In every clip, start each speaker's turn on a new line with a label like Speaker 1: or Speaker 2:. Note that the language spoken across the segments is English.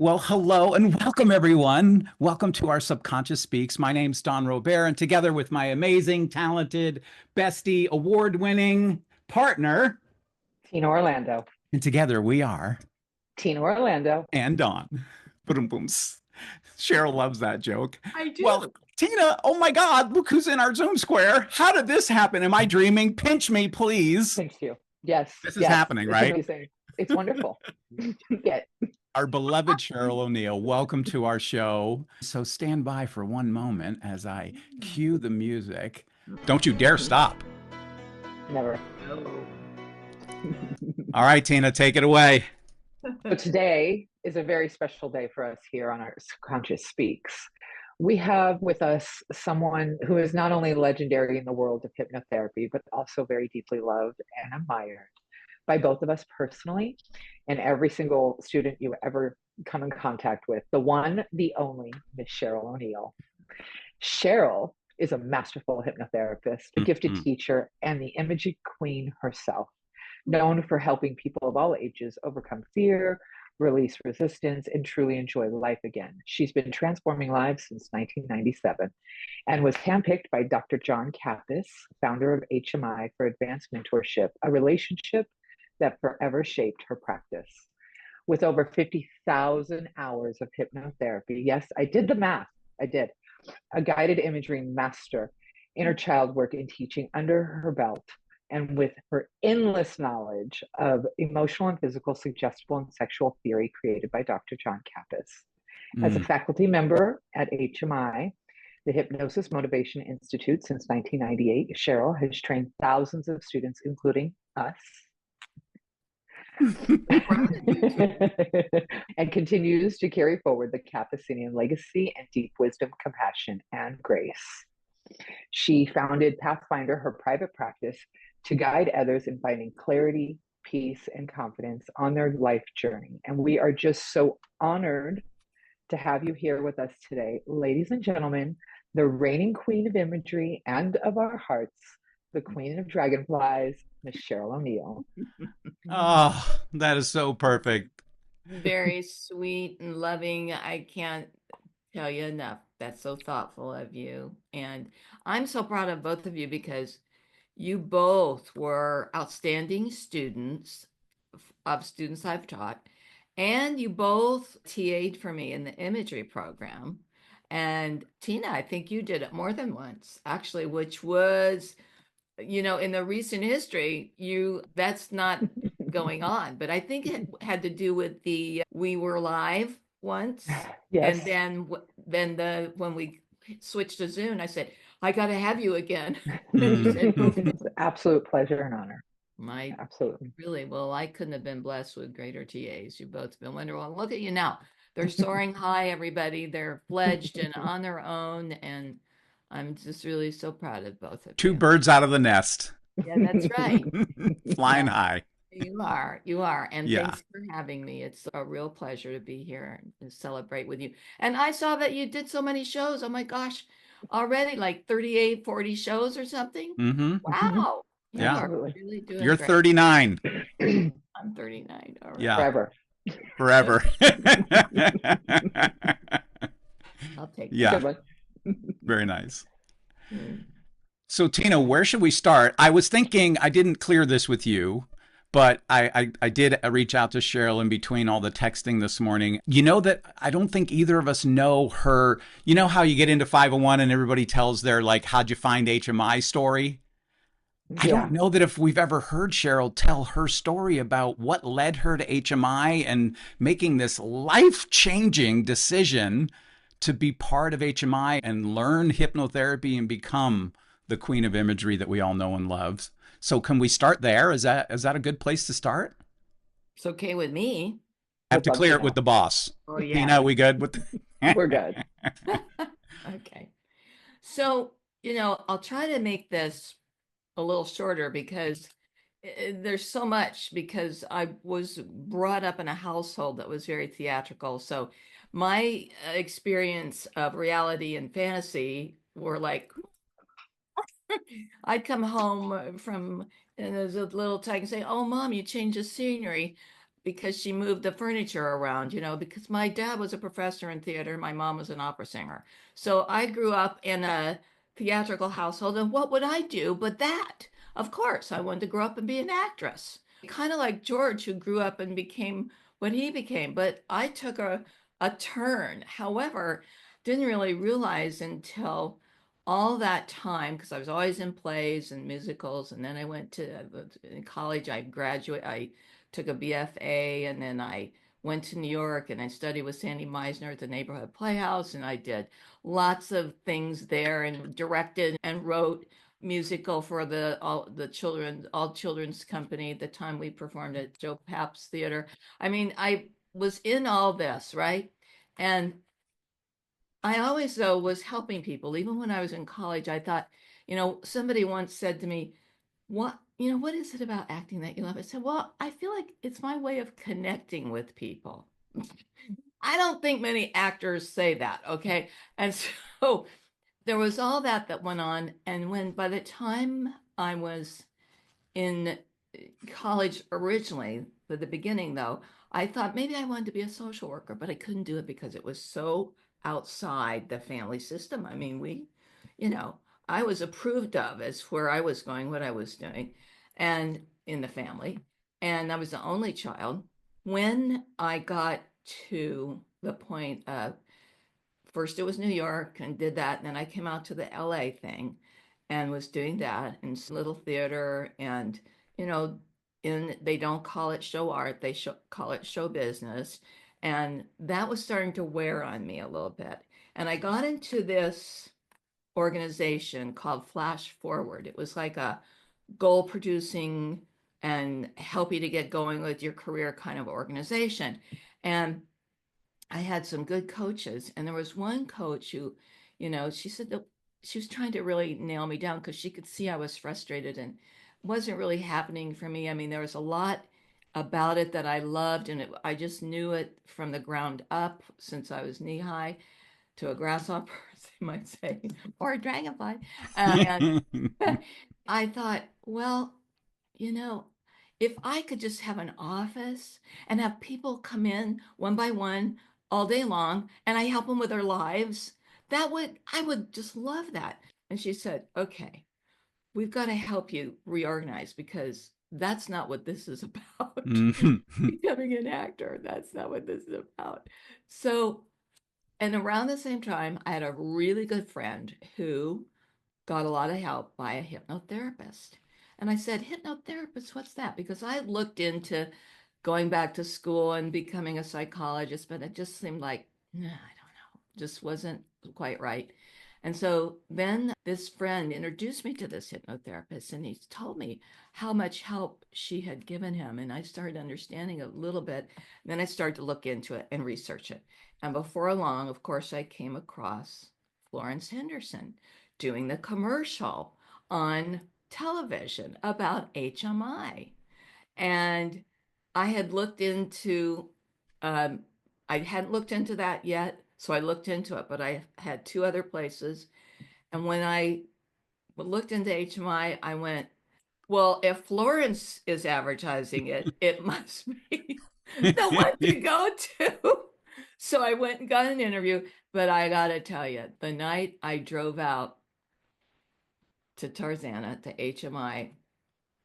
Speaker 1: Well, hello and welcome, everyone. Welcome to our Subconscious Speaks. My name's Don Robert, and together with my amazing, talented, bestie, award-winning partner,
Speaker 2: Tina Orlando.
Speaker 1: and together we are
Speaker 2: Tina Orlando.
Speaker 1: and Don. Boom, booms. Cheryl loves that joke.
Speaker 3: I do.
Speaker 1: Well, Tina, oh my God, look who's in our Zoom square. How did this happen? Am I dreaming? Pinch me, please.
Speaker 2: Thanks you. Yes.
Speaker 1: This is happening,
Speaker 2: it's
Speaker 1: right?
Speaker 2: Amazing. It's wonderful. Yeah.
Speaker 1: Our beloved Cheryl O'Neil, welcome to our show. So stand by for one moment as I cue the music. Don't you dare stop.
Speaker 2: Never.
Speaker 1: All right, Tina, take it away.
Speaker 2: So today is a very special day for us here on our Subconscious Speaks. We have with us someone who is not only legendary in the world of hypnotherapy, but also very deeply loved and admired by both of us personally and every single student you ever come in contact with. The one, the only, Miss Cheryl O'Neil. Cheryl is a masterful hypnotherapist, a gifted teacher, and the imagery queen herself, known for helping people of all ages overcome fear, release resistance, and truly enjoy life again. She's been transforming lives since 1997 and was handpicked by Dr. John Kappas, founder of HMI, for advanced mentorship, a relationship that forever shaped her practice. With over 50,000 hours of hypnotherapy, yes, I did the math, I did, a guided imagery master, inner child work and teaching under her belt, and with her endless knowledge of emotional and physical, suggestible, and sexual theory created by Dr. John Kappas. As a faculty member at HMI, the Hypnosis Motivation Institute since 1998, Cheryl has trained thousands of students, including us, and continues to carry forward the Kappasian legacy and deep wisdom, compassion, and grace. She founded PathFinder, her private practice, to guide others in finding clarity, peace, and confidence on their life journey. And we are just so honored to have you here with us today. Ladies and gentlemen, the reigning queen of imagery and of our hearts, the queen of dragonflies, Miss Cheryl O'Neil.
Speaker 1: Oh, that is so perfect.
Speaker 3: Very sweet and loving. I can't tell you enough. That's so thoughtful of you. And I'm so proud of both of you because you both were outstanding students of students I've taught. And you both TA'd for me in the imagery program. And Tina, I think you did it more than once, actually, which was, in the recent history, that's not going on. But I think it had to do with we were live once.
Speaker 2: Yes.
Speaker 3: And then when we switched to Zoom, I said, I got to have you again.
Speaker 2: It's an absolute pleasure and honor. Absolutely.
Speaker 3: Really, well, I couldn't have been blessed with greater TAs. You've both been wonderful. And look at you now. They're soaring high, everybody. They're fledged and on their own. And I'm just really so proud of both of you.
Speaker 1: Two birds out of the nest.
Speaker 3: Yeah, that's right.
Speaker 1: Flying high.
Speaker 3: You are. And thanks for having me. It's a real pleasure to be here and celebrate with you. And I saw that you did so many shows. Oh my gosh, already like 38, 40 shows or something. Wow.
Speaker 1: Yeah.
Speaker 3: Really doing
Speaker 1: You're
Speaker 3: great.
Speaker 1: 39.
Speaker 3: I'm 39. All right.
Speaker 1: Yeah.
Speaker 2: Forever.
Speaker 3: I'll take that.
Speaker 1: Yeah. Very nice. So Tina, where should we start? I was thinking, I didn't clear this with you, but I did reach out to Cheryl in between all the texting this morning. You know that I don't think either of us know her. You know how you get into 501 and everybody tells their, like, how'd you find HMI story? I don't know that if we've ever heard Cheryl tell her story about what led her to HMI and making this life-changing decision to be part of HMI and learn hypnotherapy and become the queen of imagery that we all know and love. So can we start there? Is that a good place to start?
Speaker 3: It's okay with me.
Speaker 1: I have to clear it with the boss.
Speaker 3: Oh, yeah.
Speaker 1: Tina, we good with
Speaker 2: We're good.
Speaker 3: Okay. So, I'll try to make this a little shorter because there's so much, because I was brought up in a household that was very theatrical. So my experience of reality and fantasy were like, I'd come home from, and as a little tag and say, oh, Mom, you changed the scenery. because she moved the furniture around, because my dad was a professor in theater, my mom was an opera singer. So I grew up in a theatrical household, and what would I do but that? Of course, I wanted to grow up and be an actress. Kind of like George, who grew up and became what he became, but I took a turn. However, didn't really realize until all that time, because I was always in plays and musicals, and then I went to in college. I took a BFA, and then I went to New York and I studied with Sandy Meisner at the Neighborhood Playhouse, and I did lots of things there and directed and wrote musical for the all children's company. At the time we performed at Joe Papp's theater. I mean, I was in all this, right? And I always, though, was helping people. Even when I was in college, I thought, somebody once said to me, what is it about acting that you love? I said, well, I feel like it's my way of connecting with people. I don't think many actors say that, okay? And so there was all that went on. And by the time I was in college originally, at the beginning though, I thought maybe I wanted to be a social worker, but I couldn't do it because it was so outside the family system. I mean, you know, I was approved of as where I was going, what I was doing, and in the family. And I was the only child. When I got to the point of first it was New York and did that, and then I came out to the LA thing and was doing that in little theater and you know they don't call it show art, they call it show business, and that was starting to wear on me a little bit. And I got into this organization called Flash Forward. It was like a goal producing and help you to get going with your career kind of organization. And I had some good coaches, and there was one coach who, she said that she was trying to really nail me down because she could see I was frustrated and it wasn't really happening for me. I mean, there was a lot about it that I loved, and I just knew it from the ground up since I was knee high to a grasshopper, as they might say, or a dragonfly. And I thought, well, you know, if I could just have an office and have people come in one by one all day long and I help them with their lives, I would just love that. And she said, okay, we've got to help you reorganize because that's not what this is about. Becoming an actor, that's not what this is about. So, and around the same time, I had a really good friend who got a lot of help by a hypnotherapist. And I said, hypnotherapist, what's that? Because I looked into going back to school and becoming a psychologist, but it just seemed like, nah, I don't know, just wasn't quite right. And so then this friend introduced me to this hypnotherapist, and he told me how much help she had given him. And I started understanding a little bit. And then I started to look into it and research it. And before long, of course, I came across Florence Henderson doing the commercial on television about HMI. And I had looked into, um, I hadn't looked into that yet. So I looked into it, but I had two other places. And when I looked into HMI, I went, well, if Florence is advertising it, it must be the one to go to. So I went and got an interview. But I got to tell you, the night I drove out to Tarzana, to HMI,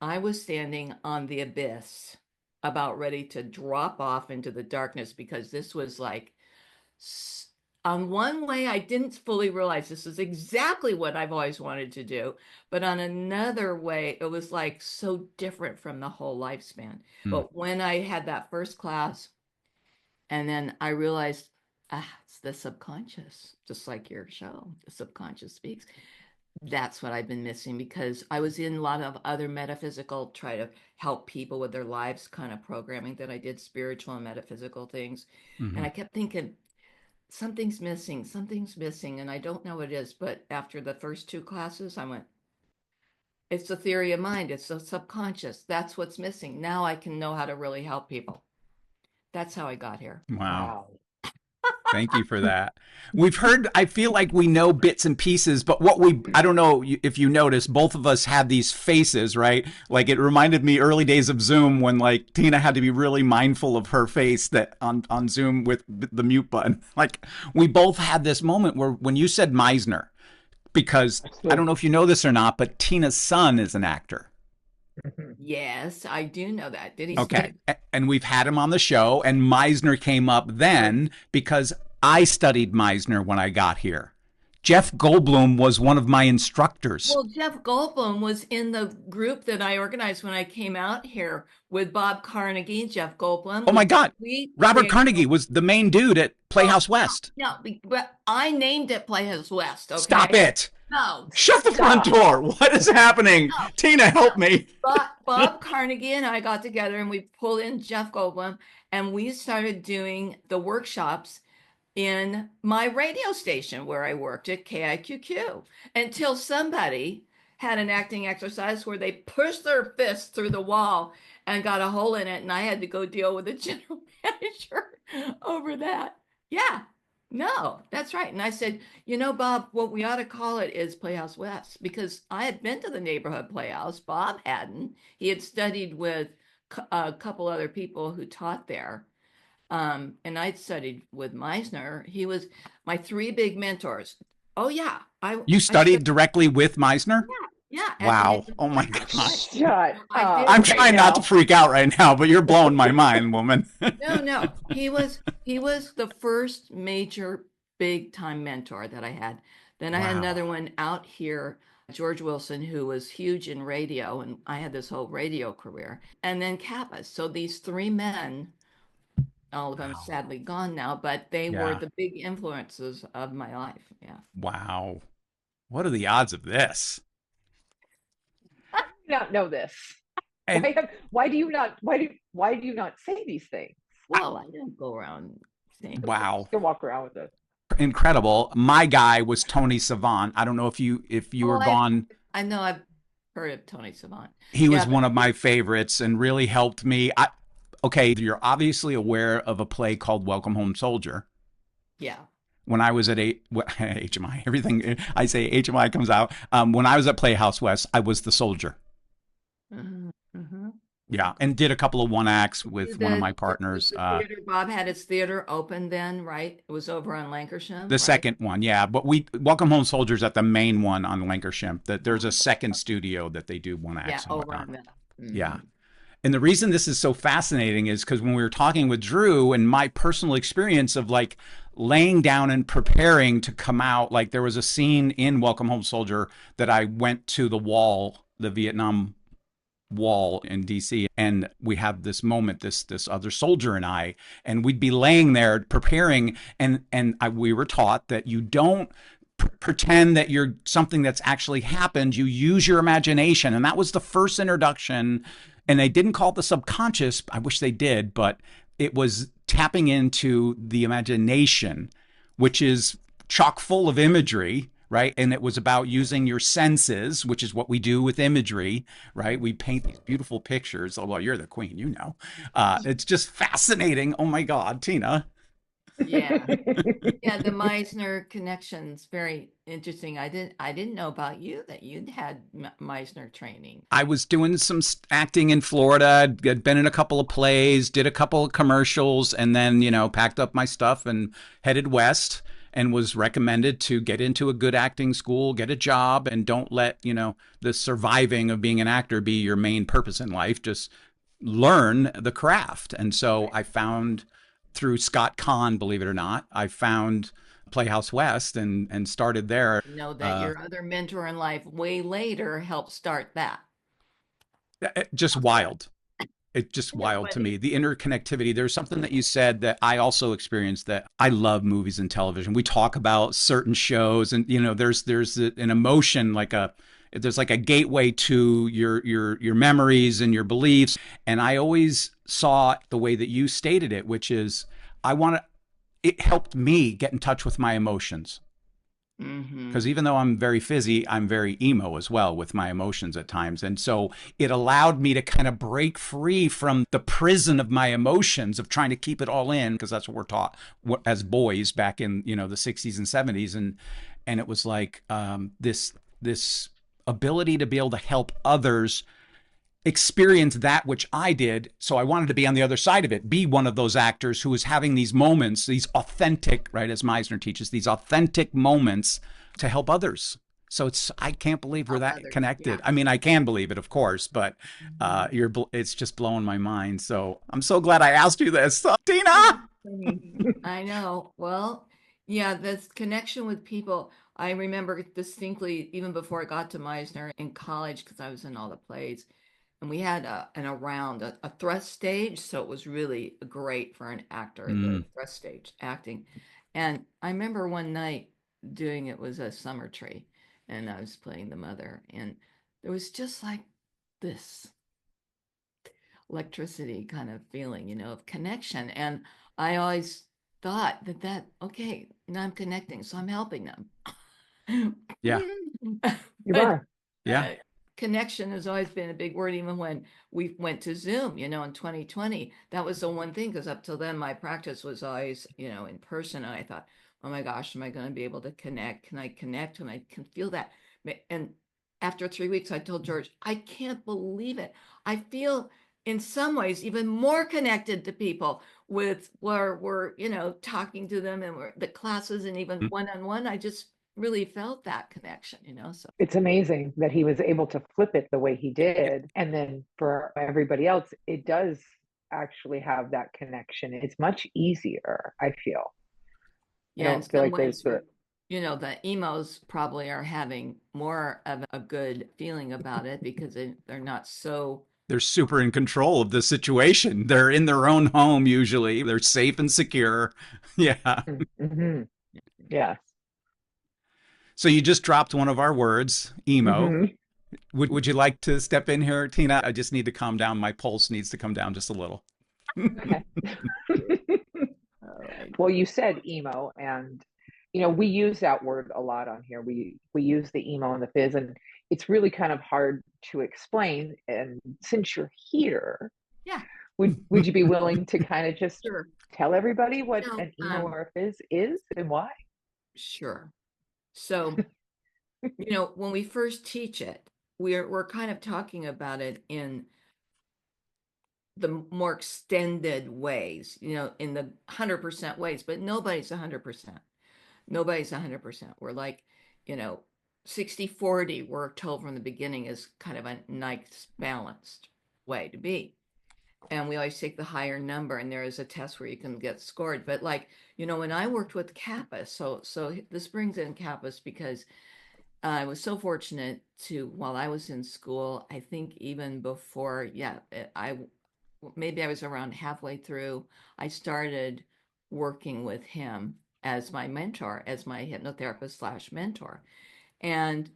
Speaker 3: I was standing on the abyss, about ready to drop off into the darkness because this was like, on one way, I didn't fully realize this is exactly what I've always wanted to do. But on another way, it was like so different from the whole lifespan. But when I had that first class, and then I realized, it's the subconscious, just like your show, the subconscious speaks. That's what I've been missing because I was in a lot of other metaphysical, try to help people with their lives kind of programming that I did, spiritual and metaphysical things. And I kept thinking, something's missing, and I don't know what it is. But after the first two classes, I went, it's the theory of mind, it's the subconscious. That's what's missing. Now I can know how to really help people. That's how I got here.
Speaker 1: Wow.
Speaker 2: Wow.
Speaker 1: Thank you for that. We've heard, I feel like we know bits and pieces, but I don't know if you noticed, both of us had these faces, right? Like it reminded me early days of Zoom when like Tina had to be really mindful of her face that on Zoom with the mute button. Like we both had this moment where when you said Meisner, because I don't know if you know this or not, but Tina's son is an actor.
Speaker 3: Yes, I do know that. Did he
Speaker 1: Okay.
Speaker 3: study?
Speaker 1: And we've had him on the show, and Meisner came up then because I studied Meisner when I got here. Jeff Goldblum was one of my instructors.
Speaker 3: Well, Jeff Goldblum was in the group that I organized when I came out here with Bob Carnegie. Jeff Goldblum
Speaker 1: Oh my
Speaker 3: was
Speaker 1: God.
Speaker 3: we
Speaker 1: Robert
Speaker 3: created.
Speaker 1: Carnegie was the main dude at
Speaker 3: Oh,
Speaker 1: Playhouse West.
Speaker 3: no, but I named it Playhouse West.
Speaker 1: Stop
Speaker 3: Okay,
Speaker 1: it.
Speaker 3: no,
Speaker 1: Shut the front
Speaker 2: Stop.
Speaker 1: door. What is happening?
Speaker 3: no.
Speaker 1: Tina, help me.
Speaker 3: Bob Carnegie and I got together and we pulled in Jeff Goldblum and we started doing the workshops in my radio station where I worked at KIQQ until somebody had an acting exercise where they pushed their fist through the wall and got a hole in it, and I had to go deal with the general manager over that. Yeah, no, that's right. And I said, Bob, what we ought to call it is Playhouse West because I had been to the neighborhood playhouse. Bob hadn't. He had studied with a couple other people who taught there. And I'd studied with Meisner. He was my three big mentors. Oh yeah,
Speaker 1: You
Speaker 3: I
Speaker 1: studied directly with Meisner?
Speaker 3: yeah at the
Speaker 1: Wow. Oh my
Speaker 3: neighborhood.
Speaker 1: gosh.
Speaker 2: Shut
Speaker 3: I
Speaker 2: up
Speaker 3: did.
Speaker 1: I'm
Speaker 2: right
Speaker 1: trying not to
Speaker 2: now.
Speaker 1: freak out right now, but you're blowing my mind, woman.
Speaker 3: No. He was the first major big time mentor that I had. Then I had
Speaker 1: Wow.
Speaker 3: another one out here, George Wilson, who was huge in radio, and I had this whole radio career. And then Kappas. So these three men, all of them
Speaker 1: Wow.
Speaker 3: sadly gone now, but they were
Speaker 1: Yeah.
Speaker 3: the big influences of my life. Yeah.
Speaker 1: Wow. What are the odds of this?
Speaker 2: I do not know this.
Speaker 1: And
Speaker 2: Why do you not say these things?
Speaker 3: Well, I didn't go around saying,
Speaker 1: wow.
Speaker 2: You can walk around with it.
Speaker 1: Incredible. My guy was Tony Savant. I don't know if you were
Speaker 3: oh,
Speaker 1: gone.
Speaker 3: I know I've heard of Tony Savant.
Speaker 1: He was
Speaker 3: Yeah,
Speaker 1: one of my favorites and really helped me. Okay, you're obviously aware of a play called Welcome Home Soldier.
Speaker 3: yeah.
Speaker 1: When I was at HMI, everything I say HMI comes out. When I was at Playhouse West, I was the soldier.
Speaker 3: Mhm, mhm.
Speaker 1: Yeah, and did a couple of one acts with one of my
Speaker 3: The
Speaker 1: partners.
Speaker 3: theater, Bob had his theater open then, right? It was over on Lancashire,
Speaker 1: The
Speaker 3: right?
Speaker 1: second one, yeah, but we Welcome Home Soldiers at the main one on Lancashire. That there's a second studio that they do one
Speaker 3: Yeah,
Speaker 1: acts and
Speaker 3: over
Speaker 1: whatnot.
Speaker 3: on that.
Speaker 1: Yeah.
Speaker 3: Mhm.
Speaker 1: And the reason this is so fascinating is because when we were talking with Drew and my personal experience of like laying down and preparing to come out, like there was a scene in Welcome Home Soldier that I went to the wall, the Vietnam wall in DC, and we have this moment, this other soldier and I, and we'd be laying there preparing, we were taught that you don't pretend that you're something that's actually happened. You use your imagination, and that was the first introduction. And they didn't call it the subconscious. I wish they did, but it was tapping into the imagination, which is chock full of imagery, right? And it was about using your senses, which is what we do with imagery, right? We paint these beautiful pictures. Oh, well, you're the queen, you know. It's just fascinating. Oh my God, Tina.
Speaker 3: Yeah. Yeah, the Meisner connection's very interesting. I didn't know about you that you'd had Meisner training.
Speaker 1: I was doing some acting in Florida, had been in a couple of plays, did a couple of commercials, and then, packed up my stuff and headed west and was recommended to get into a good acting school, get a job, and don't let, the surviving of being an actor be your main purpose in life. Just learn the craft. And so I found through Scott Kahn, believe it or not, I found Playhouse West and started there.
Speaker 3: Know that your other mentor in life way later helped start that.
Speaker 1: Just wild. It's just wild to me. The interconnectivity. There's something that you said that I also experienced, that I love movies and television. We talk about certain shows, and there's an emotion, there's like a gateway to your memories and your beliefs. And I always saw the way that you stated it, which is it helped me get in touch with my emotions. Because even though I'm very fizzy, I'm very emo as well with my emotions at times. And so it allowed me to kind of break free from the prison of my emotions of trying to keep it all in, because that's what we're taught as boys back in, the 60s and 70s. And it was like this ability to be able to help others experience that which I did. So I wanted to be on the other side of it, be one of those actors who is having these moments, these authentic, right, as Meisner teaches, these authentic moments to help others. So I can't believe we're
Speaker 3: Help
Speaker 1: that
Speaker 3: others.
Speaker 1: connected.
Speaker 3: Yeah.
Speaker 1: I mean, I can believe it, of course, but it's just blowing my mind. So I'm so glad I asked you this, Tina.
Speaker 3: I know. Well, yeah, this connection with people. I remember distinctly, even before I got to Meisner in college, because I was in all the plays, and we had a thrust stage, so it was really great for an actor, the
Speaker 1: Mm,
Speaker 3: thrust stage acting. And I remember one night doing it was a summer tree, and I was playing the mother, and there was just like this electricity kind of feeling, of connection. And I always thought okay, now I'm connecting, so I'm helping them.
Speaker 1: yeah,
Speaker 2: You
Speaker 3: But
Speaker 2: are.
Speaker 1: yeah,
Speaker 3: connection has always been a big word, even when we went to Zoom, in 2020. That was the one thing, because up till then, my practice was always, in person. And I thought, oh my gosh, am I going to be able to connect? Can I connect? And I can feel that. And after 3 weeks, I told George, I can't believe it. I feel in some ways even more connected to people with where we're, talking to them, and the classes, and even
Speaker 1: mm,
Speaker 3: one-on-one. I just really felt that connection, so.
Speaker 2: It's amazing that he was able to flip it the way he did. And then for everybody else, it does actually have that connection. It's much easier, I feel. I
Speaker 3: Yeah, in
Speaker 2: don't feel
Speaker 3: some
Speaker 2: like there's
Speaker 3: ways, the emos probably are having more of a good feeling about it, because they're not so.
Speaker 1: they're super in control of the situation. They're in their own home usually. They're safe and secure. Yeah.
Speaker 2: mm-hmm. Yes.
Speaker 1: So you just dropped one of our words, emo.
Speaker 2: Mm-hmm.
Speaker 1: Would you like to step in here, Tina? I just need to calm down. My pulse needs to come down just a little.
Speaker 2: Okay.
Speaker 3: All right.
Speaker 2: Well, you said emo, and we use that word a lot on here. We use the emo and the fizz, and it's really kind of hard to explain. And since you're here,
Speaker 3: Yeah,
Speaker 2: would you be willing to kind of just
Speaker 3: sure.
Speaker 2: tell everybody what
Speaker 3: No,
Speaker 2: an emo or a fizz is and why?
Speaker 3: sure. So, when we first teach it, we're kind of talking about it in the more extended ways, in the 100% ways, but nobody's 100%. Nobody's 100%. We're like, you know, 60/40, we're told from the beginning, is kind of a nice balanced way to be. And we always take the higher number, and there is a test where you can get scored. But like, when I worked with Kappas, so this brings in Kappas, because I was so fortunate to, while I was in school, I think even before, yeah, I maybe I was around halfway through, I started working with him as my mentor, as my hypnotherapist slash mentor. And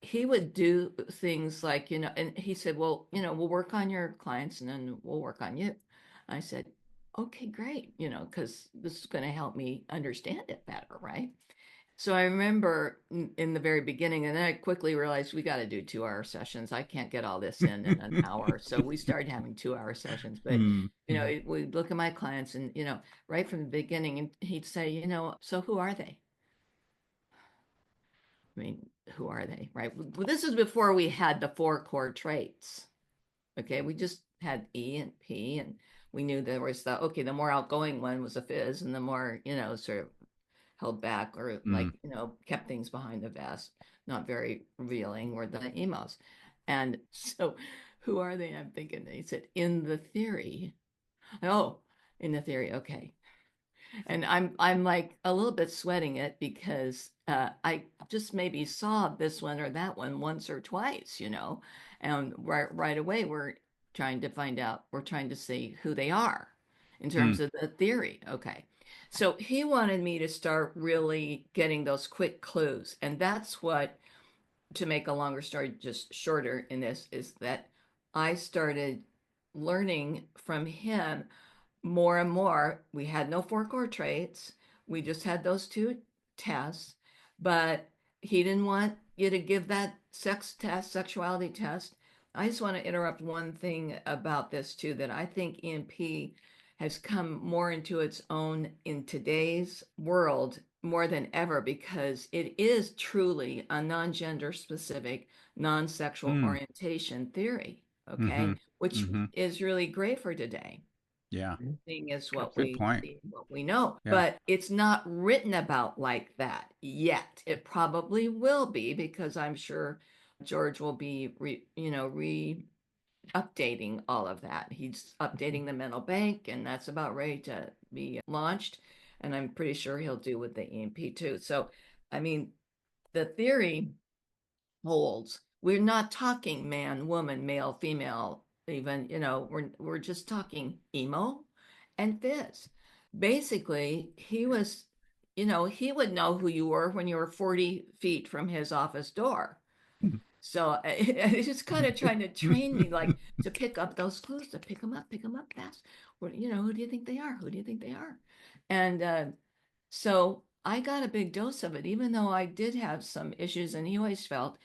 Speaker 3: he would do things like, and he said, well, we'll work on your clients, and then we'll work on you. I said, okay, great, because this is going to help me understand it better, right? So I remember in the very beginning, and then I quickly realized we got to do 2-hour sessions. I can't get all this in an hour. So we started having 2-hour sessions. But,
Speaker 1: Mm.
Speaker 3: we look at my clients, and, right from the beginning, and he'd say, so who are they? I mean, who are they, right? Well, this is before we had the 4 core traits. Okay. We just had E and P, and we knew there was the more outgoing one was a fizz, and the more, sort of held back, or like,
Speaker 1: Mm.
Speaker 3: kept things behind the vest, not very revealing, were the emos. And so, who are they? I'm thinking, they said, in the theory. Oh, in the theory. Okay. And I'm like a little bit sweating it, because I just maybe saw this one or that one once or twice, and right away we're trying to see who they are in terms
Speaker 1: Mm.
Speaker 3: of the theory. Okay. So he wanted me to start really getting those quick clues. And that's what, to make a longer story just shorter in this, is that I started learning from him more and more. We had no 4 core traits. We just had those 2 tests. but he didn't want you to give that sex test, sexuality test. I just want to interrupt one thing about this too, that I think EMP has come more into its own in today's world more than ever, because it is truly a non-gender specific, non-sexual
Speaker 1: Mm.
Speaker 3: orientation theory,
Speaker 1: Mm-hmm.
Speaker 3: okay, which
Speaker 1: Mm-hmm.
Speaker 3: is really great for today.
Speaker 1: Yeah.
Speaker 3: Thing is what
Speaker 1: Good
Speaker 3: we
Speaker 1: point.
Speaker 3: see, what we know,
Speaker 1: Yeah.
Speaker 3: but it's not written about like that yet. It probably will be, because I'm sure George will be updating all of that. He's updating the mental bank, and that's about ready to be launched. And I'm pretty sure he'll do with the EMP too. So, I mean, the theory holds. We're not talking man, woman, male, female, even, we're just talking emo and phys. Basically, he would know who you were when you were 40 feet from his office door. So it's just kind of trying to train me, like, to pick up those clues, to pick them up fast. Who do you think they are? Who do you think they are? And so I got a big dose of it, even though I did have some issues, and he always felt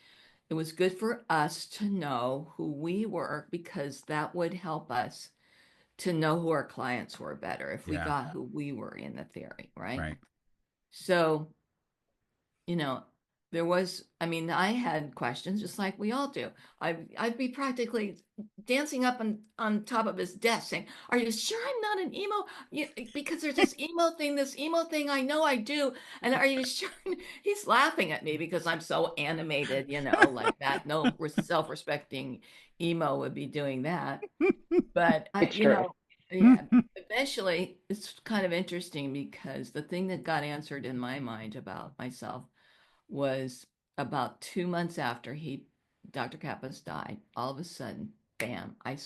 Speaker 3: it was good for us to know who we were, because that would help us to know who our clients were better if we
Speaker 1: Yeah.
Speaker 3: got who we were in the theory, right?
Speaker 1: Right.
Speaker 3: So, you know, I had questions just like we all do. I'd be practically dancing up on top of his desk saying, "Are you sure I'm not an emo? Because there's this emo thing I know I do. And are you sure?" He's laughing at me because I'm so animated, like that. No self-respecting emo would be doing that. But
Speaker 2: It's true.
Speaker 3: yeah, eventually it's kind of interesting, because the thing that got answered in my mind about myself was about 2 months after Dr. Kappas died. All of a sudden, bam, I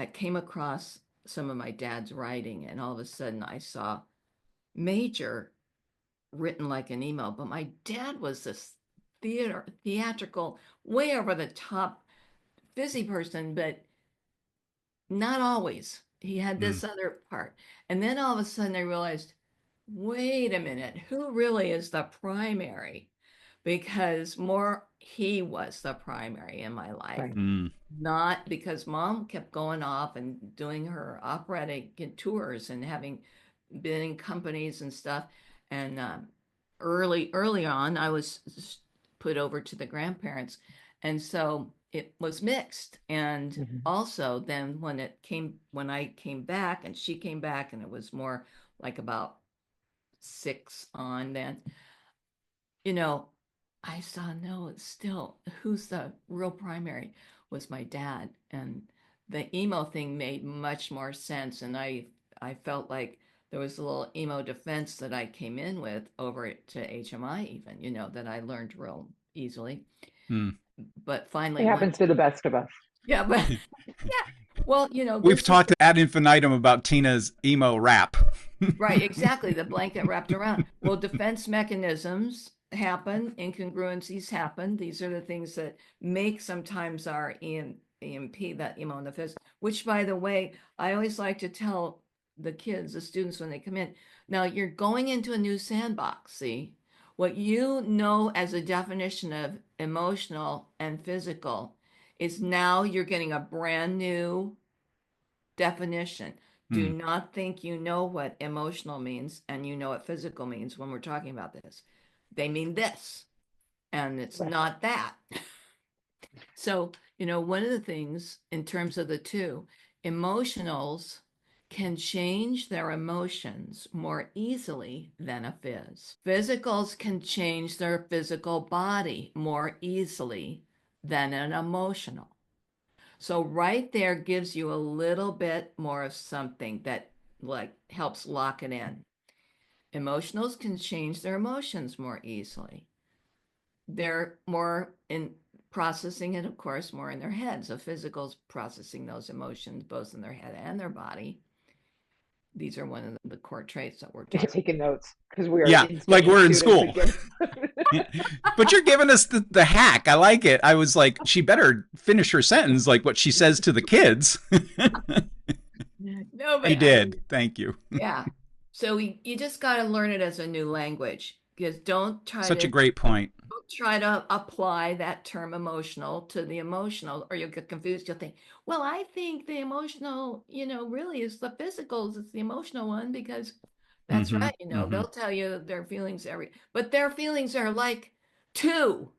Speaker 3: came across some of my dad's writing, and all of a sudden I saw major written like an email. But my dad was this theatrical, way over the top, busy person, but not always. He had
Speaker 1: Mm.
Speaker 3: this other part. And then all of a sudden I realized, wait a minute, who really is the primary? Because more he was the primary in my life,
Speaker 2: Right.
Speaker 1: Mm.
Speaker 3: not because mom kept going off and doing her operatic tours and having been in companies and stuff. And early on, I was put over to the grandparents, and so it was mixed. And
Speaker 2: Mhm.
Speaker 3: also, then when I came back and she came back, and it was more like about 6 on then, you know, I saw, no, it's still, who's the real primary was my dad. And the emo thing made much more sense. And I felt like there was a little emo defense that I came in with over to HMI, even, that I learned real easily.
Speaker 1: Mm.
Speaker 3: But
Speaker 2: It
Speaker 3: finally
Speaker 2: happens to the best of us.
Speaker 3: yeah, but yeah, well,
Speaker 1: We've
Speaker 3: this is
Speaker 1: talked ad infinitum about Tina's emo rap.
Speaker 3: right, exactly. The blanket wrapped around. Well, defense mechanisms happen, incongruencies happen. These are the things that make sometimes our EMP, that emo in the fist, which, by the way, I always like to tell the kids, the students, when they come in, now you're going into a new sandbox. See, what you know as a definition of emotional and physical is now you're getting a brand new definition. Do
Speaker 1: Mm.
Speaker 3: not think you know what emotional means and you know what physical means when we're talking about this. They mean this, and it's
Speaker 2: Right.
Speaker 3: not that. So, one of the things in terms of the two, emotionals can change their emotions more easily than a phys. Physicals can change their physical body more easily than an emotional. So right there gives you a little bit more of something that like helps lock it in. Emotionals can change their emotions more easily. They're more in processing it, of course, more in their heads. So physicals processing those emotions both in their head and their body. These are one of the core traits that we're talking.
Speaker 2: Taking notes because we are
Speaker 1: Yeah, like
Speaker 2: insane
Speaker 1: we're in
Speaker 2: students
Speaker 1: school.
Speaker 2: again.
Speaker 1: But you're giving us the hack. I like it. I was like, she better finish her sentence like what she says to the kids.
Speaker 3: No,
Speaker 1: You
Speaker 3: but
Speaker 1: did. Thank you.
Speaker 3: yeah. So you just got to learn it as a new language. Because don't try
Speaker 1: Such a
Speaker 3: to
Speaker 1: great point.
Speaker 3: apply that term emotional to the emotional, or you'll get confused. You'll think, well, I think the emotional, really is the physicals. It's the emotional one because that's
Speaker 1: Mm-hmm.
Speaker 3: right.
Speaker 1: Mm-hmm.
Speaker 3: They'll tell you their feelings but their feelings are like two: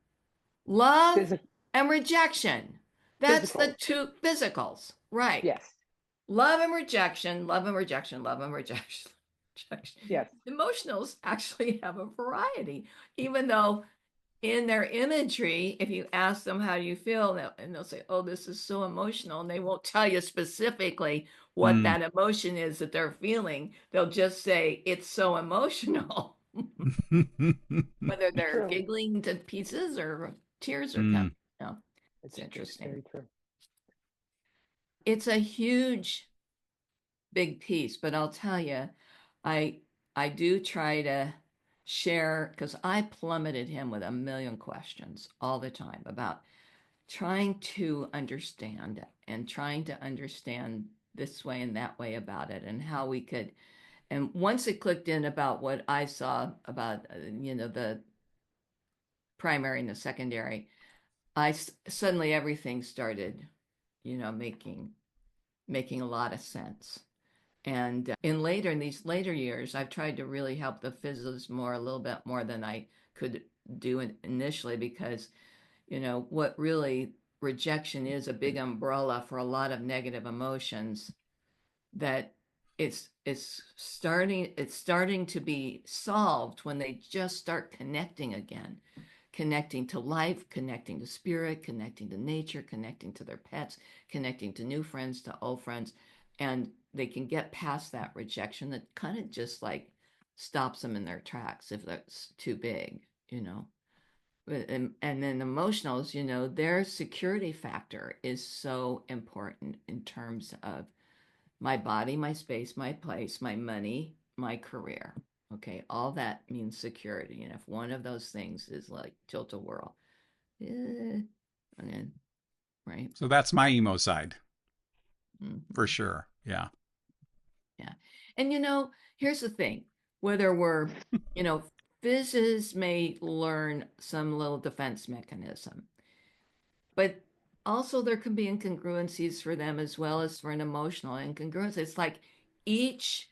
Speaker 3: love
Speaker 2: Physical,
Speaker 3: and rejection. That's the
Speaker 2: physical.
Speaker 3: two physicals, right?
Speaker 2: Yes.
Speaker 3: Love and rejection, love and rejection, love and rejection.
Speaker 2: Yes.
Speaker 3: Emotionals actually have a variety, even though in their imagery, if you ask them how do you feel, and they'll say, "Oh, this is so emotional," and they won't tell you specifically what
Speaker 1: Mm.
Speaker 3: that emotion is that they're feeling. They'll just say it's so emotional, whether they're
Speaker 2: True.
Speaker 3: giggling to pieces or tears are coming.
Speaker 1: Mm.
Speaker 3: It's
Speaker 2: It's
Speaker 3: interesting.
Speaker 2: very true.
Speaker 3: It's a huge, big piece, but I'll tell you, I I do try to share because I plummeted him with a million questions all the time about trying to understand and trying to understand this way and that way about it and how we could. And once it clicked in about what I saw about the primary and the secondary, suddenly everything started making a lot of sense. And in these later years, I've tried to really help the physicists more, a little bit more than I could do initially, because what really rejection is a big umbrella for a lot of negative emotions that it's starting to be solved when they just start connecting again, connecting to life, connecting to spirit, connecting to nature, connecting to their pets, connecting to new friends, to old friends, and they can get past that rejection that kind of just like stops them in their tracks if that's too big. And then emotionals, their security factor is so important in terms of my body, my space, my place, my money, my career. Okay, all that means security. And if one of those things is like tilt a whirl, and then, right?
Speaker 1: So that's my emo side for
Speaker 3: Mhm.
Speaker 1: sure. Yeah.
Speaker 3: Yeah. And here's the thing, whether you know, physicists may learn some little defense mechanism, but also there can be incongruencies for them as well as for an emotional incongruence. It's like each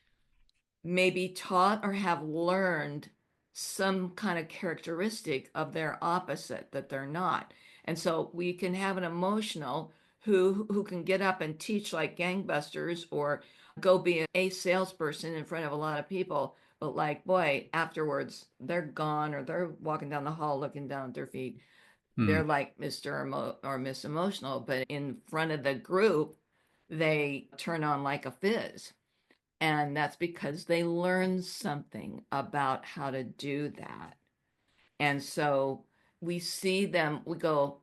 Speaker 3: may be taught or have learned some kind of characteristic of their opposite that they're not. And so we can have an emotional who can get up and teach like gangbusters or go be a salesperson in front of a lot of people, but like boy, afterwards they're gone or they're walking down the hall looking down at their feet.
Speaker 1: Mm.
Speaker 3: They're like Mr. or Miss Emotional, but in front of the group they turn on like a fizz. And that's because they learn something about how to do that. And so we see them, we go,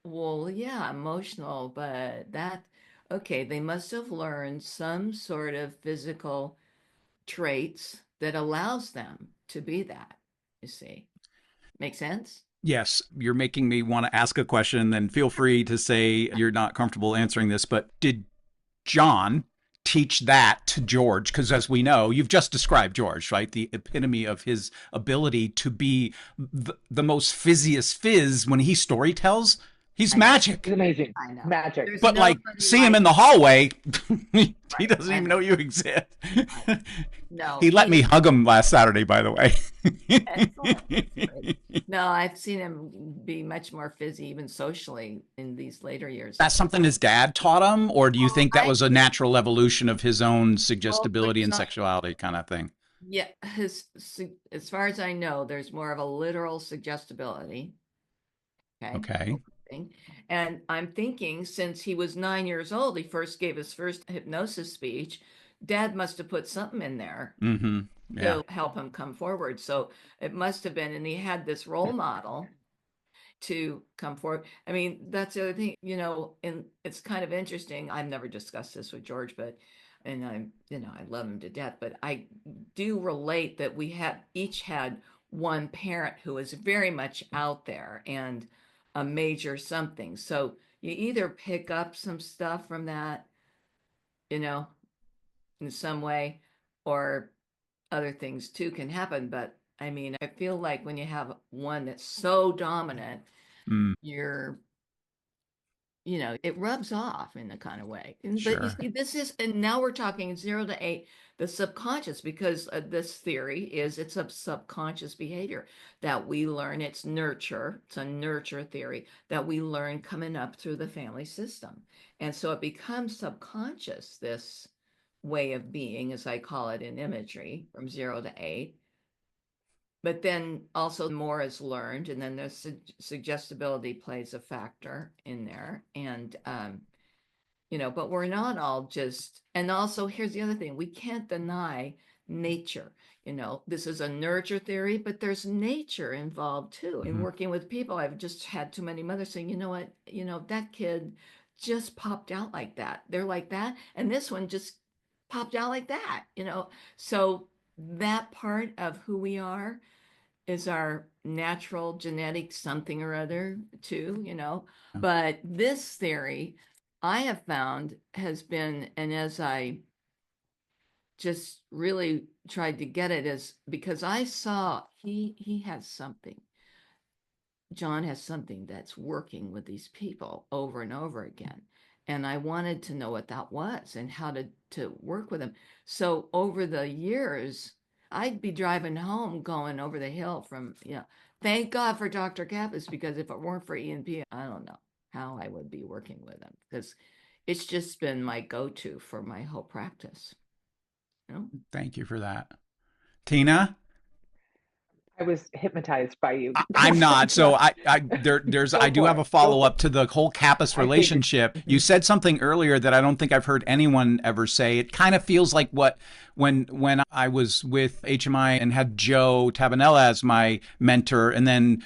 Speaker 3: well, yeah, emotional, but okay, they must have learned some sort of physical traits that allows them to be that, you see. Make sense?
Speaker 1: Yes, you're making me want to ask a question. Then feel free to say you're not comfortable answering this. But did John teach that to George? Because as we know, you've just described George, right? The epitome of his ability to be the most fizziest fizz when he story tells. He's
Speaker 3: I know.
Speaker 2: It's
Speaker 1: magic.
Speaker 2: amazing.
Speaker 3: I know.
Speaker 2: Magic.
Speaker 3: There's
Speaker 1: But like,
Speaker 3: nobody
Speaker 1: see him
Speaker 3: like,
Speaker 1: in the hallway, he
Speaker 3: right.
Speaker 1: doesn't
Speaker 3: I
Speaker 1: even
Speaker 3: know.
Speaker 1: know you exist.
Speaker 3: I know. No,
Speaker 1: He let me hug him last Saturday, by the way.
Speaker 3: excellent. That's good. No, I've seen him be much more fizzy, even socially, in these later years of
Speaker 1: That's
Speaker 3: his
Speaker 1: something
Speaker 3: life.
Speaker 1: his dad taught him, or do you
Speaker 3: Well,
Speaker 1: think that was a natural evolution of his own suggestibility
Speaker 3: there's
Speaker 1: and
Speaker 3: not.
Speaker 1: sexuality kind of thing?
Speaker 3: Yeah, as far as I know, there's more of a literal suggestibility. Okay.
Speaker 1: Okay.
Speaker 3: Thing. And I'm thinking since he was 9 years old, he first gave his first hypnosis speech. Dad must have put something in there
Speaker 1: Mm-hmm. Yeah.
Speaker 3: to help him come forward. So it must have been, and he had this role model to come forward. I mean, that's the other thing, and it's kind of interesting. I've never discussed this with George, and I love him to death, but I do relate that we had each had one parent who was very much out there and a major something. So you either pick up some stuff from that, you know, in some way, or other things too can happen. But I mean, I feel like when you have one that's so dominant,
Speaker 1: Mm,
Speaker 3: you're, it rubs off in a kind of way. But you
Speaker 1: sure.
Speaker 3: see, and now we're talking 0 to 8, the subconscious, because this theory is it's a subconscious behavior that we learn. It's nurture. It's a nurture theory that we learn coming up through the family system. And so it becomes subconscious, this way of being, as I call it in imagery, from 0 to 8. But then also more is learned, and then the suggestibility plays a factor in there. And but we're not all just, and also here's the other thing, we can't deny nature. This is a nurture theory, but there's nature involved too. In
Speaker 1: Mhm.
Speaker 3: working with people, I've just had too many mothers saying, you know what, that kid just popped out like that. They're like that. And this one just popped out like that. So that part of who we are is our natural genetic something or other too. But this theory I have found has been, and as I just really tried to get it, is because I saw he has something. John has something that's working with these people over and over again. And I wanted to know what that was and how to work with him. So over the years, I'd be driving home going over the hill from, thank God for Dr. Kappas, because if it weren't for E&P, I don't know how I would be working with him, because it's just been my go-to for my whole practice.
Speaker 1: Thank you for that. Tina?
Speaker 2: I was hypnotized by you.
Speaker 1: I'm not. So I
Speaker 2: Go
Speaker 1: do
Speaker 2: for
Speaker 1: have
Speaker 2: it.
Speaker 1: a follow up to the whole Kappas
Speaker 2: I figured.
Speaker 1: relationship. You
Speaker 2: Mhm.
Speaker 1: said something earlier that I don't think I've heard anyone ever say. It kind of feels like when I was with HMI and had Joe Tabanella as my mentor, and then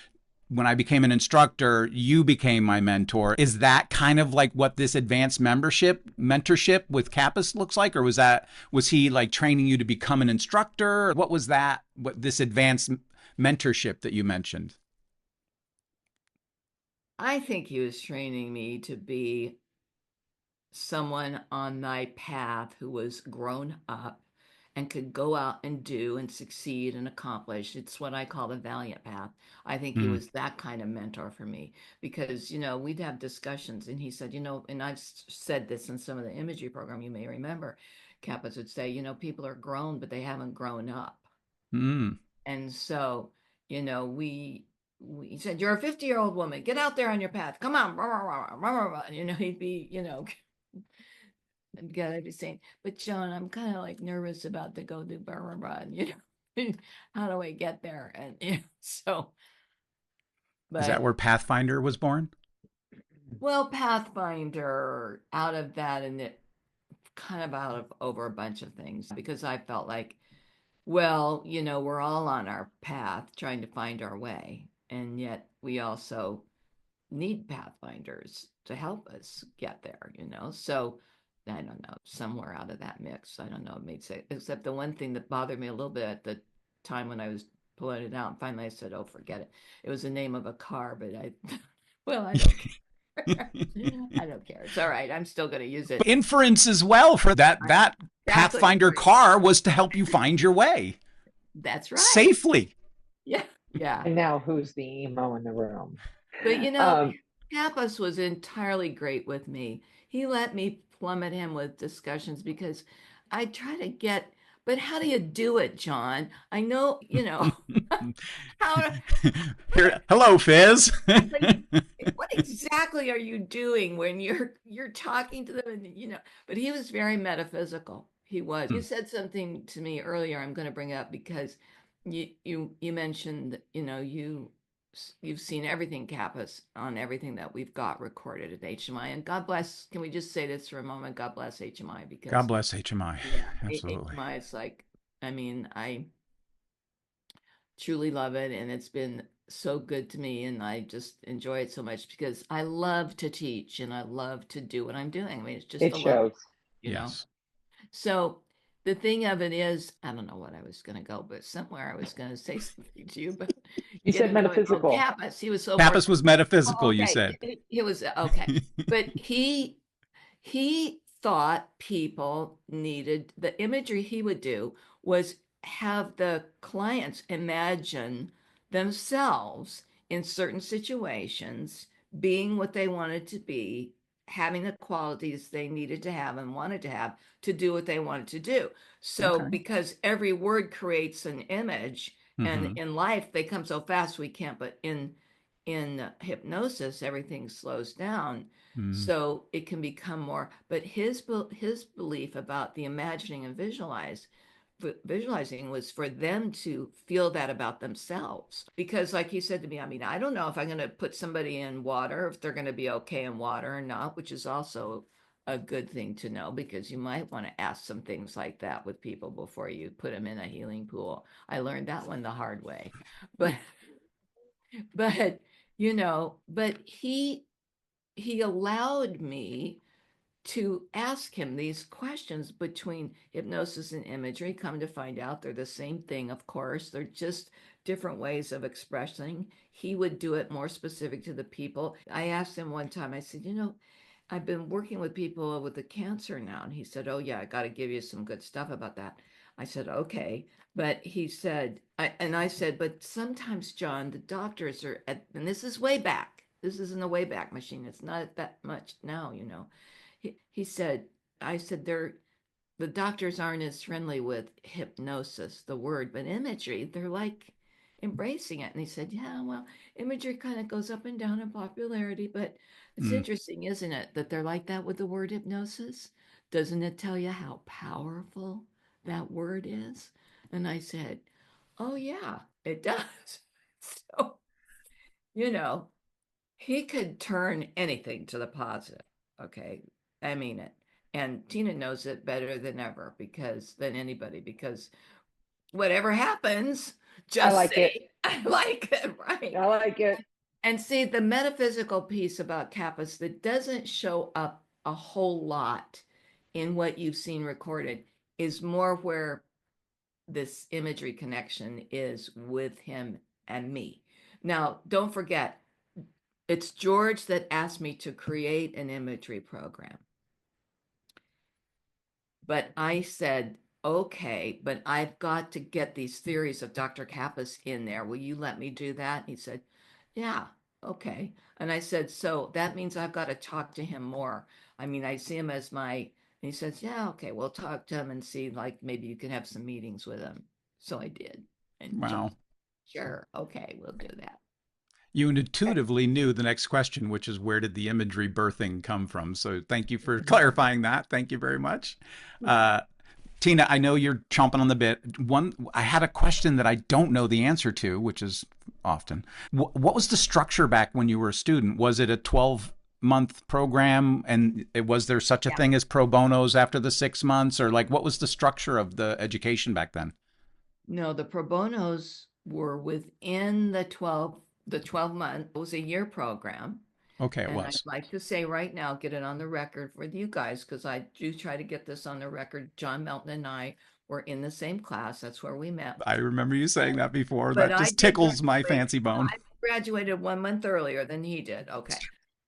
Speaker 1: when I became an instructor, you became my mentor. Is that kind of like what this advanced mentorship with Kappas looks like? Or was he like training you to become an instructor? What was that, what this advanced mentorship that you mentioned?
Speaker 3: I think he was training me to be someone on my path who was grown up and could go out and do and succeed and accomplish. It's what I call the valiant path. I think he
Speaker 1: Mm,
Speaker 3: was that kind of mentor for me because, we'd have discussions and he said, and I've said this in some of the imagery program, you may remember, Kappas would say, people are grown, but they haven't grown up.
Speaker 1: mm.
Speaker 3: And so, we said, you're a 50-year-old woman, get out there on your path. Come on. He'd be, God, I'd be saying, but John, I'm kind of like nervous about to go do blah, blah, blah, how do I get there? And so,
Speaker 1: Is that
Speaker 3: but
Speaker 1: where PathFinder was born?
Speaker 3: well, PathFinder out of that, and it kind of out of over a bunch of things because I felt like, well, we're all on our path trying to find our way, and yet we also need pathfinders to help us get there. So I don't know, somewhere out of that mix, I don't know, it made sense. Except the one thing that bothered me a little bit at the time when I was pulling it out, and finally I said, oh, forget it. It was the name of a car, but well, I don't care. I don't care. It's all right. I'm still going to use it.
Speaker 1: Inference as well for that
Speaker 3: I'm
Speaker 1: that
Speaker 3: exactly
Speaker 1: Pathfinder
Speaker 3: right.
Speaker 1: car was to help you find your way
Speaker 3: That's right.
Speaker 1: safely.
Speaker 3: Yeah. Yeah.
Speaker 2: And now who's the emo in the room?
Speaker 3: But
Speaker 2: Um,
Speaker 3: Kappas was entirely great with me. He let me plummet him with discussions because I try to get, but how do you do it, John? I know, how
Speaker 1: Here, hello, Fizz.
Speaker 3: exactly, what exactly are you doing when you're talking to them and but he was very metaphysical. He was. You said something to me earlier I'm going to bring up because you mentioned, you've seen everything, Kappas, on everything that we've got recorded at HMI. And God bless, can we just say this for a moment? God bless HMI
Speaker 1: God
Speaker 3: because
Speaker 1: bless HMI.
Speaker 3: yeah,
Speaker 1: Absolutely.
Speaker 3: HMI is like, I mean, I truly love it and it's been so good to me and I just enjoy it so much because I love to teach and I love to do what I'm doing. I mean, it's just
Speaker 2: it
Speaker 3: a love,
Speaker 2: shows.
Speaker 3: you know.
Speaker 1: Yes.
Speaker 3: So the thing of it is, I don't know what I was going to go, but somewhere I was going to say something to you, but
Speaker 2: You
Speaker 3: get
Speaker 2: said
Speaker 3: into it. Oh,
Speaker 2: metaphysical.
Speaker 3: Kappas, he was so
Speaker 1: Kappas was
Speaker 3: oh,
Speaker 1: metaphysical, you
Speaker 3: okay.
Speaker 1: said.
Speaker 3: It was okay, but he thought people needed the imagery he would do was have the clients imagine themselves in certain situations, being what they wanted to be, having the qualities they needed to have and wanted to have to do what they wanted to do. So,
Speaker 1: Okay.
Speaker 3: because every word creates an image, and
Speaker 1: Mm-hmm.
Speaker 3: in life they come so fast we can't, but in hypnosis everything slows down,
Speaker 1: Mm.
Speaker 3: so it can become more. But his belief about the imagining and visualizing was for them to feel that about themselves. Because, like he said to me, I mean, I don't know if I'm going to put somebody in water, if they're going to be okay in water or not, which is also a good thing to know, because you might want to ask some things like that with people before you put them in a healing pool. I learned that one the hard way. But, but, but he allowed me to ask him these questions between hypnosis and imagery. Come to find out, they're the same thing, of course. They're just different ways of expressing. He would do it more specific to the people. I asked him one time, I said, I've been working with people with the cancer now. And he said, oh, yeah, I got to give you some good stuff about that. I said, okay. But he said, I said, but sometimes, John, the doctors are and this is way back. This isn't a way back machine. It's not that much now. He said, I said, the doctors aren't as friendly with hypnosis, the word, but imagery, they're like embracing it. And he said, yeah, well, imagery kind of goes up and down in popularity, but it's
Speaker 1: Mm.
Speaker 3: interesting, isn't it, that they're like that with the word hypnosis? Doesn't it tell you how powerful that word is? And I said, oh, yeah, it does. So, you know, he could turn anything to the positive. Okay. I mean it. And Tina knows it better than ever, than anybody, because whatever happens,
Speaker 2: I
Speaker 3: just
Speaker 2: like it.
Speaker 3: say, I like it, right?
Speaker 2: I like it.
Speaker 3: And see, the metaphysical piece about Kappas that doesn't show up a whole lot in what you've seen recorded is more where this imagery connection is with him and me. Now, don't forget, it's George that asked me to create an imagery program. But I said, okay, but I've got to get these theories of Dr. Kappas in there. Will you let me do that? He said, yeah, okay. And I said, so that means I've got to talk to him more. I mean, I see him as and he says, yeah, okay, we'll talk to him and see, like, maybe you can have some meetings with him. So I did. And John,
Speaker 1: Wow.
Speaker 3: sure, okay, we'll do that.
Speaker 1: You intuitively knew the next question, which is where did the imagery birthing come from? So thank you for clarifying that. Thank you very much. Uh, Tina, I know you're chomping on the bit. I had a question that I don't know the answer to, which is often. What was the structure back when you were a student? Was it a 12-month program, and was there such a
Speaker 3: Yeah.
Speaker 1: thing as pro bonos after the 6 months, or like what was the structure of the education back then?
Speaker 3: No, the pro bonos were within the 12 month. It was a year program.
Speaker 1: Okay, it
Speaker 3: And I'd
Speaker 1: was.
Speaker 3: like to say right now, get it on the record for you guys, because I do try to get this on the record. John Melton and I were in the same class. That's where we met.
Speaker 1: I remember you saying that before.
Speaker 3: But
Speaker 1: That
Speaker 3: I
Speaker 1: just
Speaker 3: did
Speaker 1: tickles my
Speaker 3: graduate.
Speaker 1: fancy bone.
Speaker 3: I graduated 1 month earlier than he did. Okay.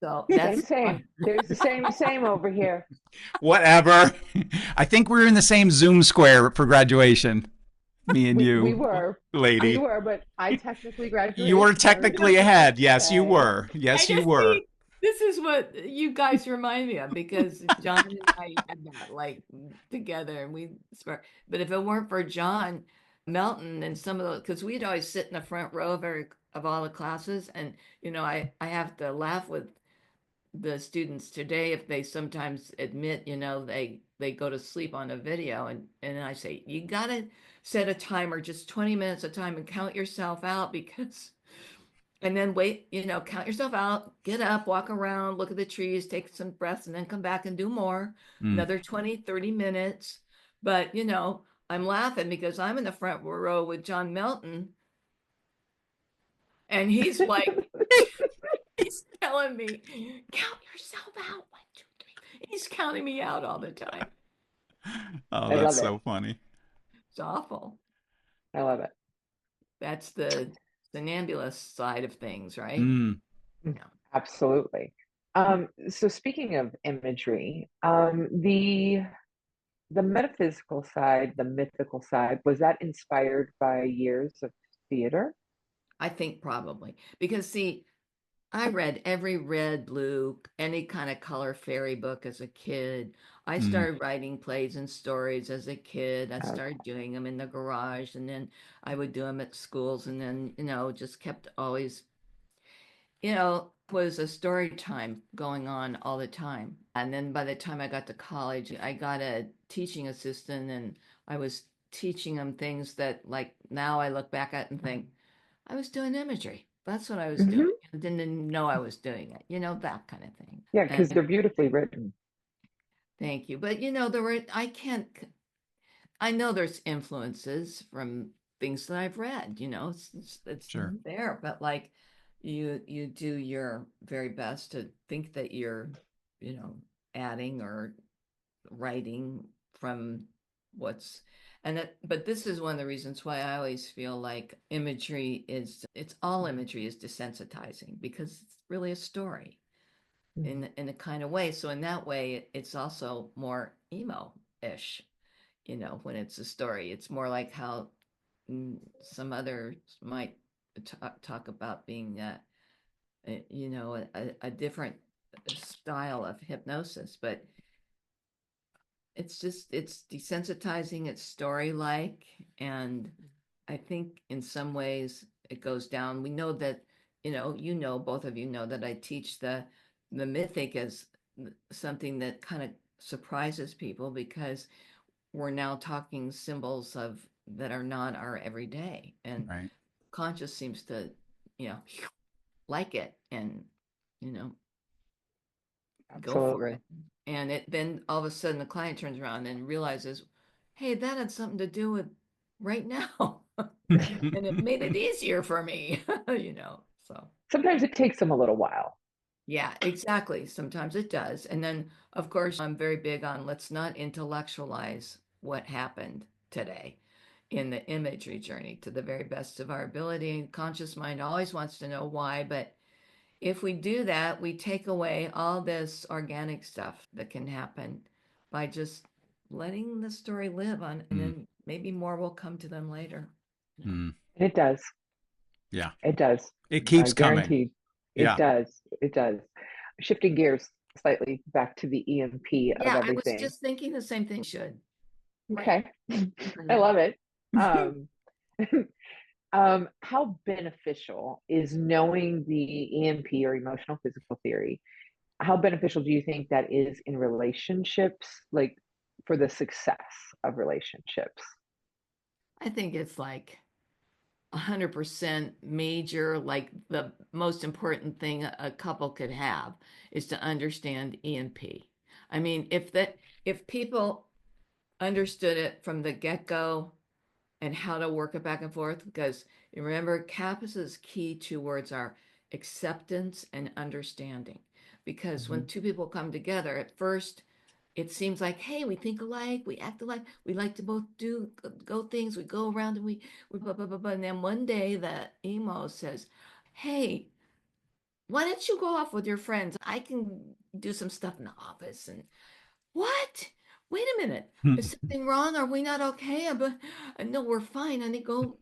Speaker 3: So
Speaker 2: Same,
Speaker 3: that's
Speaker 2: same. There's the same over here.
Speaker 1: Whatever. I think we were in the same Zoom square for graduation. Me and
Speaker 2: We
Speaker 1: you,
Speaker 2: were. We
Speaker 1: lady.
Speaker 2: were, but I technically
Speaker 1: You were
Speaker 2: graduated sooner than
Speaker 1: technically
Speaker 2: you. It's
Speaker 1: ahead. Yes, you
Speaker 2: okay.
Speaker 1: were.
Speaker 3: I
Speaker 1: Yes, you
Speaker 3: just
Speaker 1: were.
Speaker 3: see this is what you guys remind me of, because John and I had that like together, and but if it weren't for John Melton and some of the, because we'd always sit in the front row of all the classes, and I have to laugh with the students today if they sometimes admit, they go to sleep on a video, and I say, you gotta set a timer, just 20 minutes a time, and count yourself out, because and then wait, count yourself out, get up, walk around, look at the trees, take some breaths, and then come back and do more,
Speaker 1: Mm.
Speaker 3: another 20, 30 minutes. But, I'm laughing because I'm in the front row with John Melton, and he's like, he's telling me, count yourself out. 1, 2, 3. He's counting me out all the time.
Speaker 1: Oh,
Speaker 2: I
Speaker 1: that's
Speaker 2: love it.
Speaker 1: so funny.
Speaker 3: It's awful.
Speaker 2: I love it.
Speaker 3: That's the somnambulist side of things, right?
Speaker 1: Mm.
Speaker 3: Yeah.
Speaker 2: Absolutely. So speaking of imagery, the metaphysical side, the mythical side, was that inspired by years of theater?
Speaker 3: I think probably because see, I read every red, blue, any kind of color fairy book as a kid. I
Speaker 1: Mm,
Speaker 3: started writing plays and stories as a kid. I
Speaker 2: Okay.
Speaker 3: started doing them in the garage, and then I would do them at schools, and then, just kept always, was a story time going on all the time. And then by the time I got to college, I got a teaching assistant, and I was teaching them things that, like, now I look back at and think, I was doing imagery. That's what I was doing.
Speaker 2: Hmm.
Speaker 3: I didn't know I was doing it, that kind of thing.
Speaker 2: Yeah,
Speaker 3: And
Speaker 2: because they're beautifully written.
Speaker 3: thank you. But there were, I know there's influences from things that I've read, it's
Speaker 1: sure.
Speaker 3: there, but like you do your very best to think that you're, you know, adding or writing from what's and that but this is one of the reasons why I always feel like imagery is it's all imagery is desensitizing because it's really a story
Speaker 2: Mhm.
Speaker 3: in a kind of way. So in that way, it's also more emo-ish, when it's a story. It's more like how some others might talk about being a different style of hypnosis, but it's desensitizing, it's story like, and I think in some ways it goes down. We know that, both of you know that I teach the mythic as something that kind of surprises people because we're now talking symbols of that are not our everyday, and
Speaker 1: Right.
Speaker 3: conscious seems to, you know, like it and, you know, go for
Speaker 2: Absolutely.
Speaker 3: it. And then all of a sudden the client turns around and realizes, hey, that had something to do with right now. And it made it easier for me, So
Speaker 2: Sometimes it takes them a little while.
Speaker 3: yeah, exactly. Sometimes it does. And then, of course, I'm very big on let's not intellectualize what happened today in the imagery journey to the very best of our ability. And conscious mind always wants to know why, but if we do that, we take away all this organic stuff that can happen by just letting the story live on, and
Speaker 1: Mm,
Speaker 3: then maybe more will come to them later.
Speaker 1: mm,
Speaker 2: And it does.
Speaker 1: yeah.
Speaker 2: It does.
Speaker 1: It keeps coming.
Speaker 2: Guaranteed. It
Speaker 1: Yeah.
Speaker 2: does. It does. Shifting gears slightly back to the EMP of
Speaker 3: Yeah, I was
Speaker 2: everything.
Speaker 3: just thinking the same thing should. Right.
Speaker 2: Okay.
Speaker 3: I
Speaker 2: I
Speaker 3: know.
Speaker 2: love it. Um, how beneficial is knowing the EMP or emotional physical theory? How beneficial do you think that is in relationships, like for the success of relationships?
Speaker 3: I think it's like 100% major, like the most important thing a couple could have is to understand EMP. I mean, if people understood it from the get-go and how to work it back and forth, because you remember Kappas's key two words are acceptance and understanding. Because
Speaker 2: Mm-hmm.
Speaker 3: when two people come together, at first it seems like, hey, we think alike, we act alike, we like to both do go things, we go around and we blah blah blah blah. And then one day the emo says, hey, why don't you go off with your friends? I can do some stuff in the office. And what? Wait a minute. Is something wrong? Are we not okay? But no, we're fine, honey. Go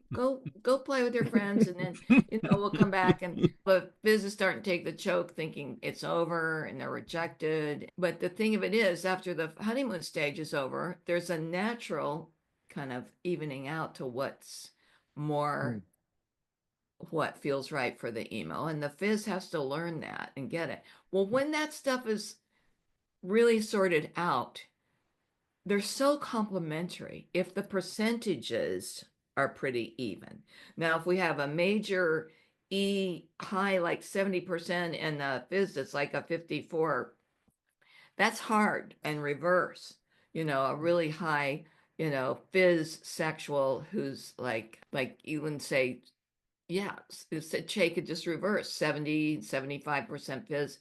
Speaker 3: play with your friends, and then we'll come back. And the business starting to take the choke, thinking it's over, and they're rejected. But the thing of it is, after the honeymoon stage is over, there's a natural kind of evening out to what's more what feels right for the emo, and the fizz has to learn that and get it. Well, when that stuff is really sorted out, they're so complementary if the percentages are pretty even. Now, if we have a major E high like 70% and a fizz that's like a 54, that's hard. And reverse, a really high, fizz sexual who's like you would say, yeah, Che could just reverse 70, 75% fizz.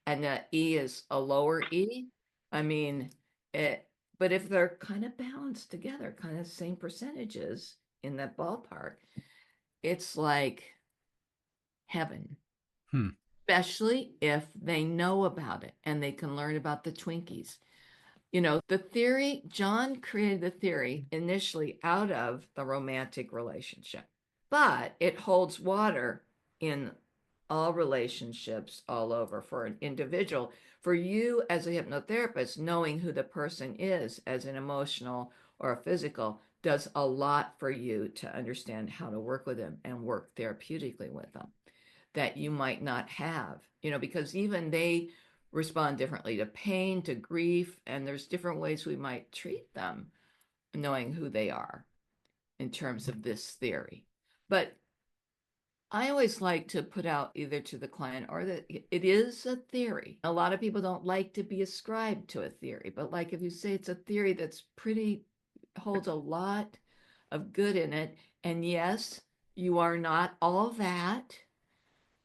Speaker 3: And the E is a lower E. I mean, it, but if they're kind of balanced together, kind of same percentages in that ballpark, it's like heaven,
Speaker 1: Hmm.
Speaker 3: especially if they know about it and they can learn about the Twinkies. You know, the theory, John created the theory initially out of the romantic relationship, but it holds water in all relationships all over for an individual. For you as a hypnotherapist, knowing who the person is as an emotional or a physical does a lot for you to understand how to work with them and work therapeutically with them that you might not have, you know, because even they respond differently to pain, to grief, and there's different ways we might treat them, knowing who they are in terms of this theory. But I always like to put out either to the client or that it is a theory. A lot of people don't like to be ascribed to a theory, but like if you say it's a theory that's pretty, holds a lot of good in it. And yes, you are not all that.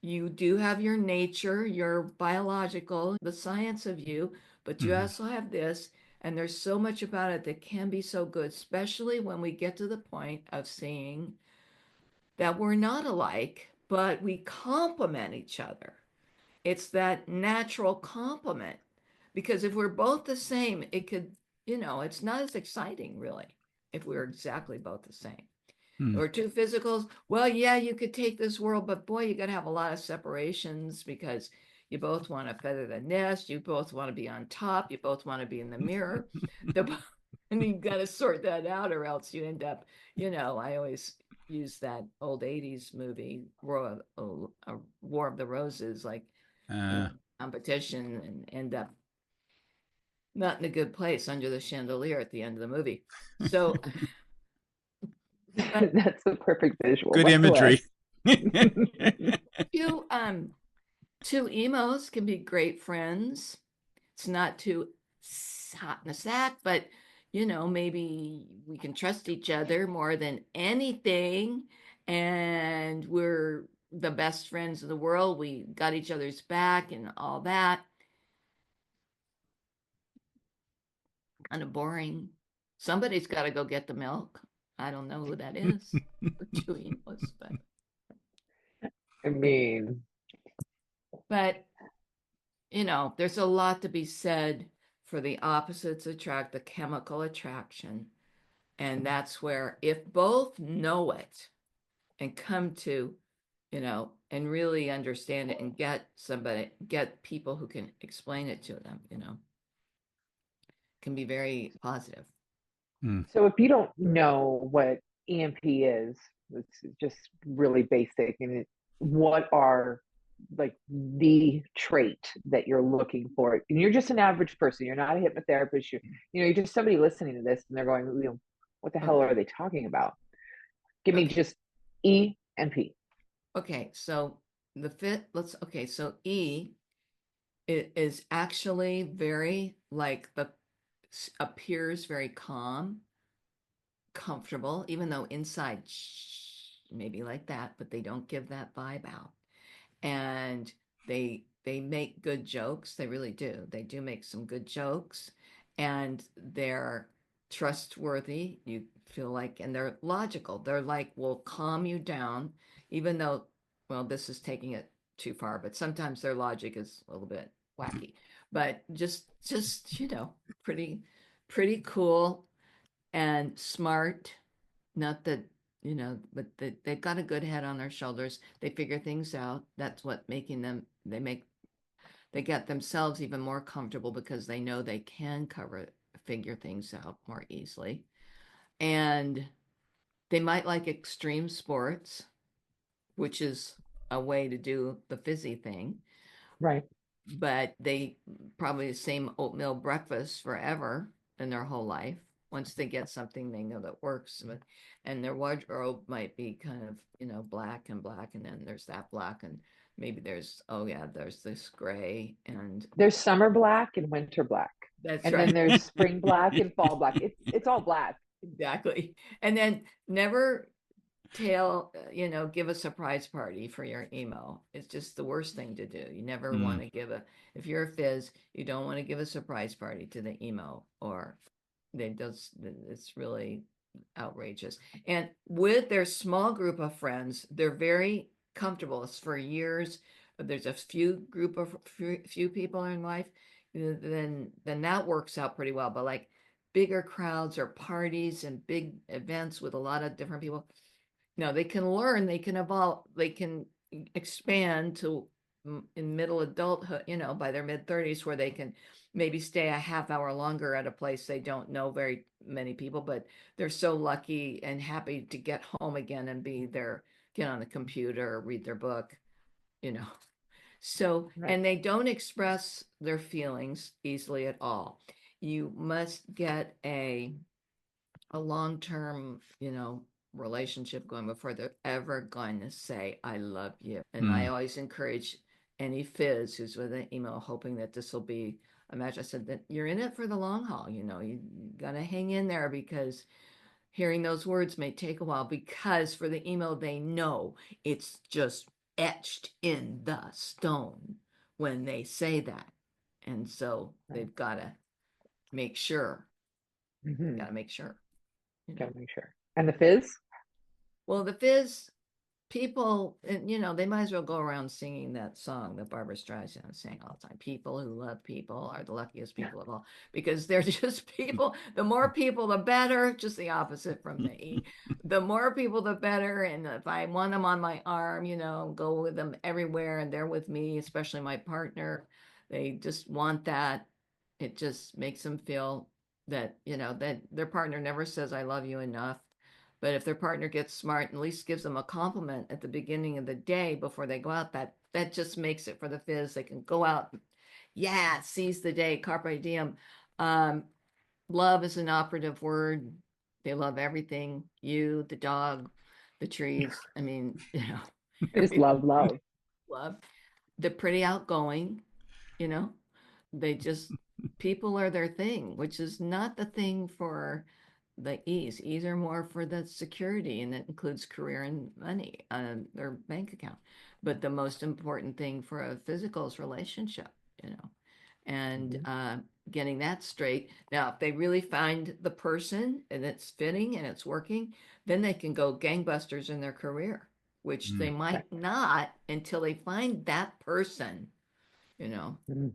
Speaker 3: You do have your nature, your biological, the science of you, but you
Speaker 1: Mm-hmm.
Speaker 3: also have this. And there's so much about it that can be so good, especially when we get to the point of seeing that we're not alike, but we complement each other. It's that natural complement. Because if we're both the same, it could, you know, it's not as exciting really if we're exactly both the same.
Speaker 1: Mm.
Speaker 3: Or two physicals, well, yeah, you could take this world, but boy, you got to have a lot of separations because you both want to feather the nest, you both want to be on top, you both want to be in the mirror. The, and you got to sort that out, or else you end up, you know, I always use that old 80s movie, War of the Roses, like, you
Speaker 1: Uh,
Speaker 3: know, competition and end up not in a good place under the chandelier at the end of the movie. So, but
Speaker 2: That's the perfect visual,
Speaker 1: Good
Speaker 2: by the way.
Speaker 1: imagery.
Speaker 3: two two emos can be great friends. It's not too hot in the sack, but you know, maybe we can trust each other more than anything. And we're the best friends in the world. We got each other's back and all that. Kind of boring. Somebody's got to go get the milk. I don't know who that is. For two emos,
Speaker 2: I mean,
Speaker 3: but you know, there's a lot to be said for the opposites attract, the chemical attraction. And that's where, if both know it and come to, you know, and really understand it and get people who can explain it to them, you know, can be very positive.
Speaker 1: Mm.
Speaker 2: so if you don't know what EMP is, it's just really basic. And what are like the trait that you're looking for? And you're just an average person. You're not a hypnotherapist. You're just somebody listening to this and they're going, what the hell
Speaker 3: Okay.
Speaker 2: are they talking about? Give me
Speaker 3: Okay.
Speaker 2: just E and P.
Speaker 3: Okay. So the fit, okay. So E, it is actually very like appears very calm, comfortable, even though inside maybe like that, but they don't give that vibe out. And they make good jokes. They really do. They do make some good jokes, and they're trustworthy. You feel like, and they're logical. They're like will calm you down, even though, well, this is taking it too far. But sometimes their logic is a little bit wacky. But just you know, pretty cool and smart. Not that, you know, but they've got a good head on their shoulders. They figure things out. That's what making them, they get themselves even more comfortable because they know they can figure things out more easily. And they might like extreme sports, which is a way to do the fizzy thing,
Speaker 2: Right.
Speaker 3: but they probably the same oatmeal breakfast forever in their whole life. Once they get something they know that works, and their wardrobe might be kind of, you know, black, and then there's that black, and maybe there's, oh yeah, there's this gray, and
Speaker 2: There's summer black and winter black.
Speaker 3: that's
Speaker 2: And then
Speaker 3: right.
Speaker 2: there's spring black and fall black. It's all black.
Speaker 3: Exactly. And then never you know, give a surprise party for your emo. It's just the worst thing to do. You never want
Speaker 1: Mm.
Speaker 3: to if you're a fizz, you don't want to give a surprise party to the emo, or it's really outrageous. And with their small group of friends, they're very comfortable. It's for years. There's a few people in life. then that works out pretty well. But like bigger crowds or parties and big events with a lot of different people, no, they can learn, they can evolve, they can expand to in middle adulthood, by their mid-30s, where they can maybe stay a half hour longer at a place they don't know very many people, but they're so lucky and happy to get home again and be there, get on the computer, read their book, you know. So,
Speaker 2: Right.
Speaker 3: and they don't express their feelings easily at all. You must get a long-term, relationship going before they're ever going to say, I love you. And I
Speaker 1: Mm.
Speaker 3: always encourage any fizz who's with an email hoping that this will be a match. I said that you're in it for the long haul. You got to hang in there, because hearing those words may take a while, because for the email, they know it's just etched in the stone when they say that. And so
Speaker 2: Right.
Speaker 3: they've got to make sure,
Speaker 2: Mm-hmm.
Speaker 3: got to make sure.
Speaker 2: Gotta make sure. And the fizz?
Speaker 3: Well, the fizz people, and they might as well go around singing that song that Barbara Streisand sang all the time. People who love people are the luckiest people of all, because they're just people. The more people, the better. Just the opposite from the E. The more people, the better. And if I want them on my arm, go with them everywhere, and they're with me, especially my partner. They just want that. It just makes them feel that, that their partner never says, I love you enough. But if their partner gets smart and at least gives them a compliment at the beginning of the day before they go out, that just makes it for the fizz. They can go out, yeah, seize the day, carpe diem. Um, love is an operative word. They love everything. You, the dog, the trees. I mean,
Speaker 2: I just
Speaker 3: everything.
Speaker 2: love.
Speaker 3: Love. They're pretty outgoing, you know. They just, people are their thing, which is not the thing for the E's. E's are more for the security, and it includes career and money, their bank account. But the most important thing for a physical is relationship, and getting that straight. Now, if they really find the person and it's fitting and it's working, then they can go gangbusters in their career, which they
Speaker 1: Mm.
Speaker 2: Right.
Speaker 3: might not until they find that person, you know.
Speaker 2: Mm-hmm.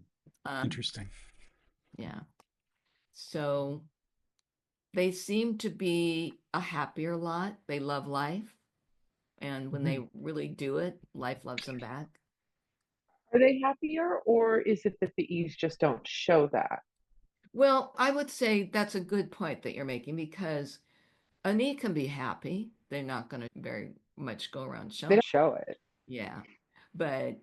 Speaker 3: Um,
Speaker 1: Interesting.
Speaker 3: yeah. So they seem to be a happier lot. They love life. And when
Speaker 2: Mm-hmm.
Speaker 3: they really do it, life loves them back.
Speaker 2: Are they happier, or is it that the E's just don't show that?
Speaker 3: Well, I would say that's a good point that you're making, because a knee can be happy. They're not going to very much go around
Speaker 2: They
Speaker 3: showing.
Speaker 2: don't show it.
Speaker 3: Yeah. But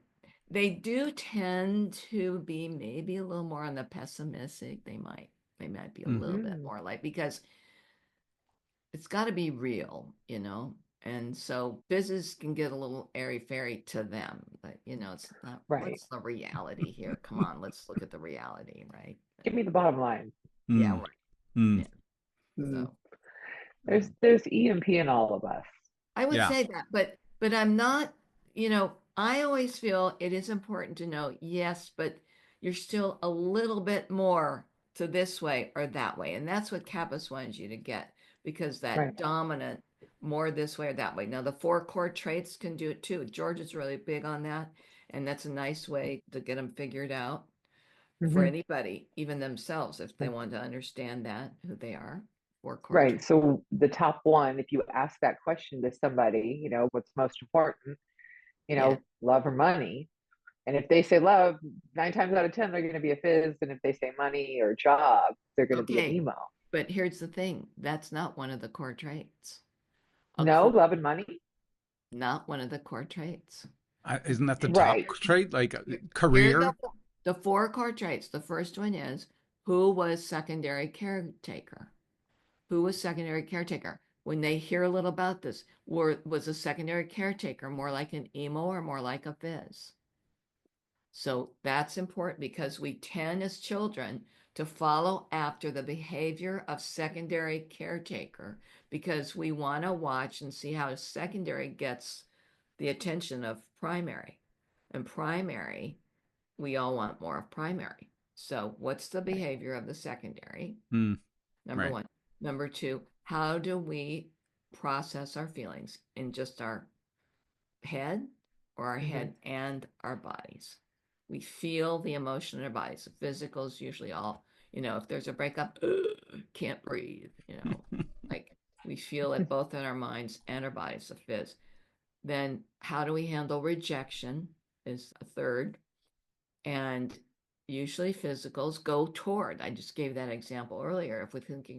Speaker 3: they do tend to be maybe a little more on the pessimistic. They might be a
Speaker 1: Mm.
Speaker 3: little bit
Speaker 2: Mm.
Speaker 3: more like, because it's got to be real. And so business can get a little airy fairy to them, but it's not,
Speaker 2: Right.
Speaker 3: what's the reality here? Come on, let's look at the reality, right?
Speaker 2: Give me the bottom line.
Speaker 3: Yeah,
Speaker 1: Mm.
Speaker 3: right.
Speaker 1: Mm.
Speaker 3: Yeah.
Speaker 2: Mm.
Speaker 3: So
Speaker 2: There's E and P in all of us.
Speaker 3: I would
Speaker 1: Yeah.
Speaker 3: say that, but I'm not, I always feel it is important to know, yes, but you're still a little bit more to this way or that way. And that's what Kappas wants you to get, because
Speaker 2: Right.
Speaker 3: that dominant, more this way or that way. Now, the four core traits can do it too. George is really big on that. And that's a nice way to get them figured out for
Speaker 2: Mm-hmm.
Speaker 3: anybody, even themselves, if they want to understand that, who they are. Four core
Speaker 2: Right.
Speaker 3: traits.
Speaker 2: So the top one, if you ask that question to somebody, what's most important,
Speaker 3: Yeah.
Speaker 2: love or money. And if they say love, 9 times out of 10, they're going to be a fizz. And if they say money or job, they're going to be an
Speaker 3: Okay.
Speaker 2: emo.
Speaker 3: But here's the thing, that's not one of the core traits. A
Speaker 2: No,
Speaker 3: core,
Speaker 2: love and money.
Speaker 3: not one of the core traits.
Speaker 1: Isn't that the top
Speaker 2: Right.
Speaker 1: trait? Like
Speaker 3: Here are
Speaker 1: career?
Speaker 3: the four core traits. The first one is, who was secondary caretaker? Who was secondary caretaker? When they hear a little about this, was a secondary caretaker more like an emo or more like a fizz? So that's important, because we tend as children to follow after the behavior of secondary caretaker, because we want to watch and see how secondary gets the attention of primary. And primary, we all want more of primary. So what's the behavior of the secondary?
Speaker 1: Mm.
Speaker 3: Number
Speaker 1: Right.
Speaker 3: one. Number two, how do we process our feelings in just our head, or our
Speaker 2: Mm-hmm.
Speaker 3: head and our bodies? We feel the emotion in our bodies. The physical is usually all, if there's a breakup, can't breathe, like we feel it both in our minds and our bodies, the phys. Then how do we handle rejection is a third. And usually physicals go toward. I just gave that example earlier. If we think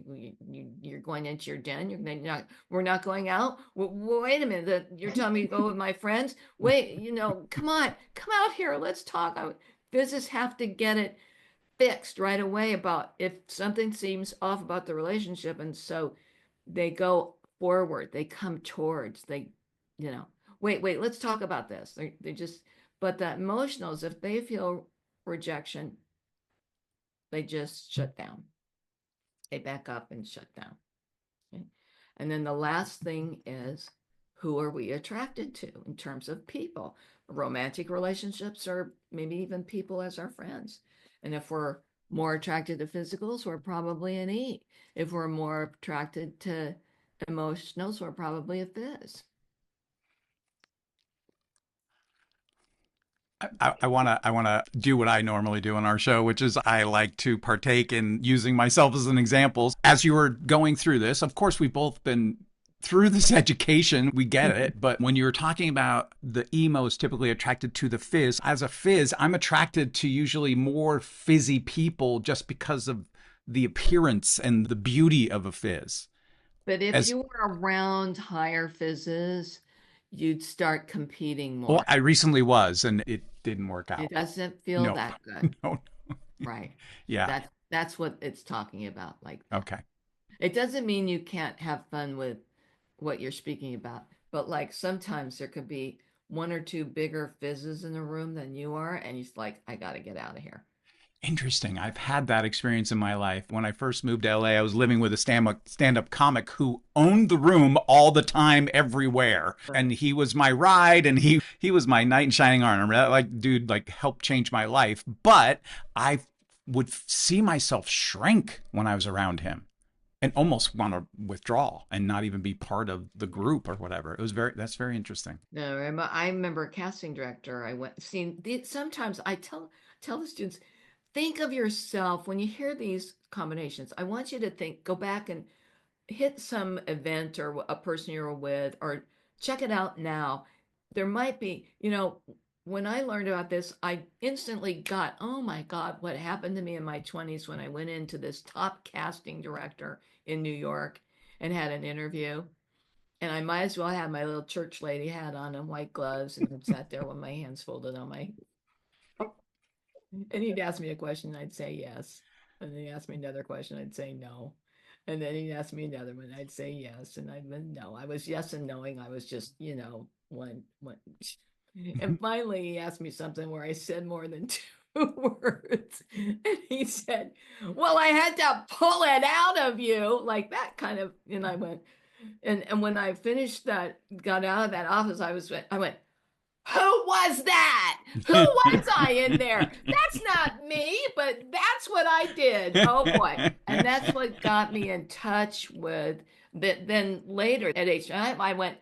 Speaker 3: you're going into your den, we're not going out. Wait a minute, you're telling me to go with my friends? Wait, come on, come out here. Let's talk. Physicists have to get it fixed right away about if something seems off about the relationship. And so they go forward, they come towards, wait, let's talk about this. They just, but the emotionals, if they feel rejection, they just shut down. They back up and shut down. Okay? And then the last thing is, who are we attracted to in terms of people? Romantic relationships, or maybe even people as our friends. And if we're more attracted to physicals, we're probably an E. If we're more attracted to emotionals, we're probably a phys.
Speaker 1: I wanna do what I normally do on our show, which is I like to partake in using myself as an example. As you were going through this, of course, we've both been through this education, we get it. But when you were talking about the emos typically attracted to the fizz, as a fizz, I'm attracted to usually more fizzy people just because of the appearance and the beauty of a fizz.
Speaker 3: But if
Speaker 1: As
Speaker 3: you were around higher fizzes, you'd start competing
Speaker 1: well,
Speaker 3: more.
Speaker 1: I recently was, and it didn't work out.
Speaker 3: It doesn't feel
Speaker 1: No,
Speaker 3: that good.
Speaker 1: no,
Speaker 3: Right.
Speaker 1: yeah,
Speaker 3: That's what it's talking about, like that.
Speaker 1: okay.
Speaker 3: It doesn't mean you can't have fun with what you're speaking about, but like sometimes there could be one or two bigger fizzes in the room than you are, and he's like, I got to get out of here.
Speaker 1: Interesting. I've had that experience in my life. When I first moved to LA, I was living with a stand-up comic who owned the room all the time, everywhere. And he was my ride, and he was my knight in shining armor. Like, dude, like helped change my life. But I would see myself shrink when I was around him and almost want to withdraw and not even be part of the group or whatever. That's very interesting.
Speaker 3: No, I remember a casting director. I went seen. Sometimes I tell the students, think of yourself when you hear these combinations. I want you to go back and hit some event or a person you're with, or check it out now. There might be, when I learned about this, I instantly got, oh my God, what happened to me in my 20s when I went into this top casting director in New York and had an interview. And I might as well have my little church lady hat on and white gloves and sat there with my hands folded on my. And he'd ask me a question, I'd say yes. And then he'd ask me another question, I'd say no. And then he'd ask me another one, I'd say yes. And I'd been no. I was yes and knowing. I was just, one. And finally he asked me something where I said more than two words. And he said, well, I had to pull it out of you. Like that kind of, and I went, and when I finished that, got out of that office, I went, who was that? Who was I in there? That's not me, but that's what I did. Oh boy. And that's what got me in touch with that. Then later at H9, I went,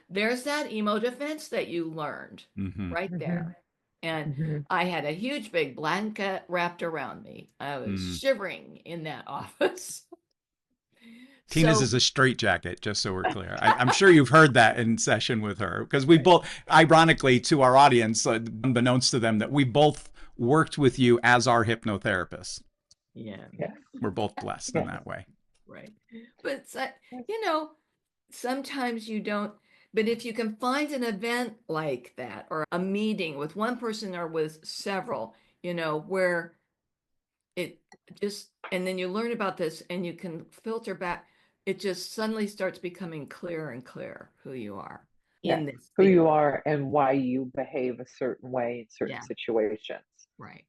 Speaker 3: there's that emo defense that you learned right there. And I had a huge big blanket wrapped around me. I was shivering in that office.
Speaker 1: Tina's is a straitjacket, just so we're clear. I'm sure you've heard that in session with her, because we both, ironically to our audience, unbeknownst to them, that we both worked with you as our hypnotherapists.
Speaker 3: Yeah.
Speaker 1: We're both blessed in that way.
Speaker 3: Right. But, sometimes you don't, but if you can find an event like that, or a meeting with one person or with several, where it just, and then you learn about this and you can filter back, it just suddenly starts becoming clearer and clearer who you are in this
Speaker 2: who
Speaker 3: field.
Speaker 2: you are and why you behave a certain way in certain situations.
Speaker 3: Right.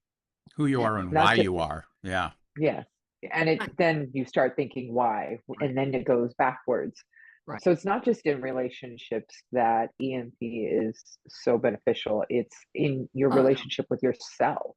Speaker 1: Who you are and why you are. Yeah.
Speaker 2: Yes. And then you start thinking why, and then it goes backwards.
Speaker 3: Right.
Speaker 2: So it's not just in relationships that EMP is so beneficial. It's in your relationship with yourself.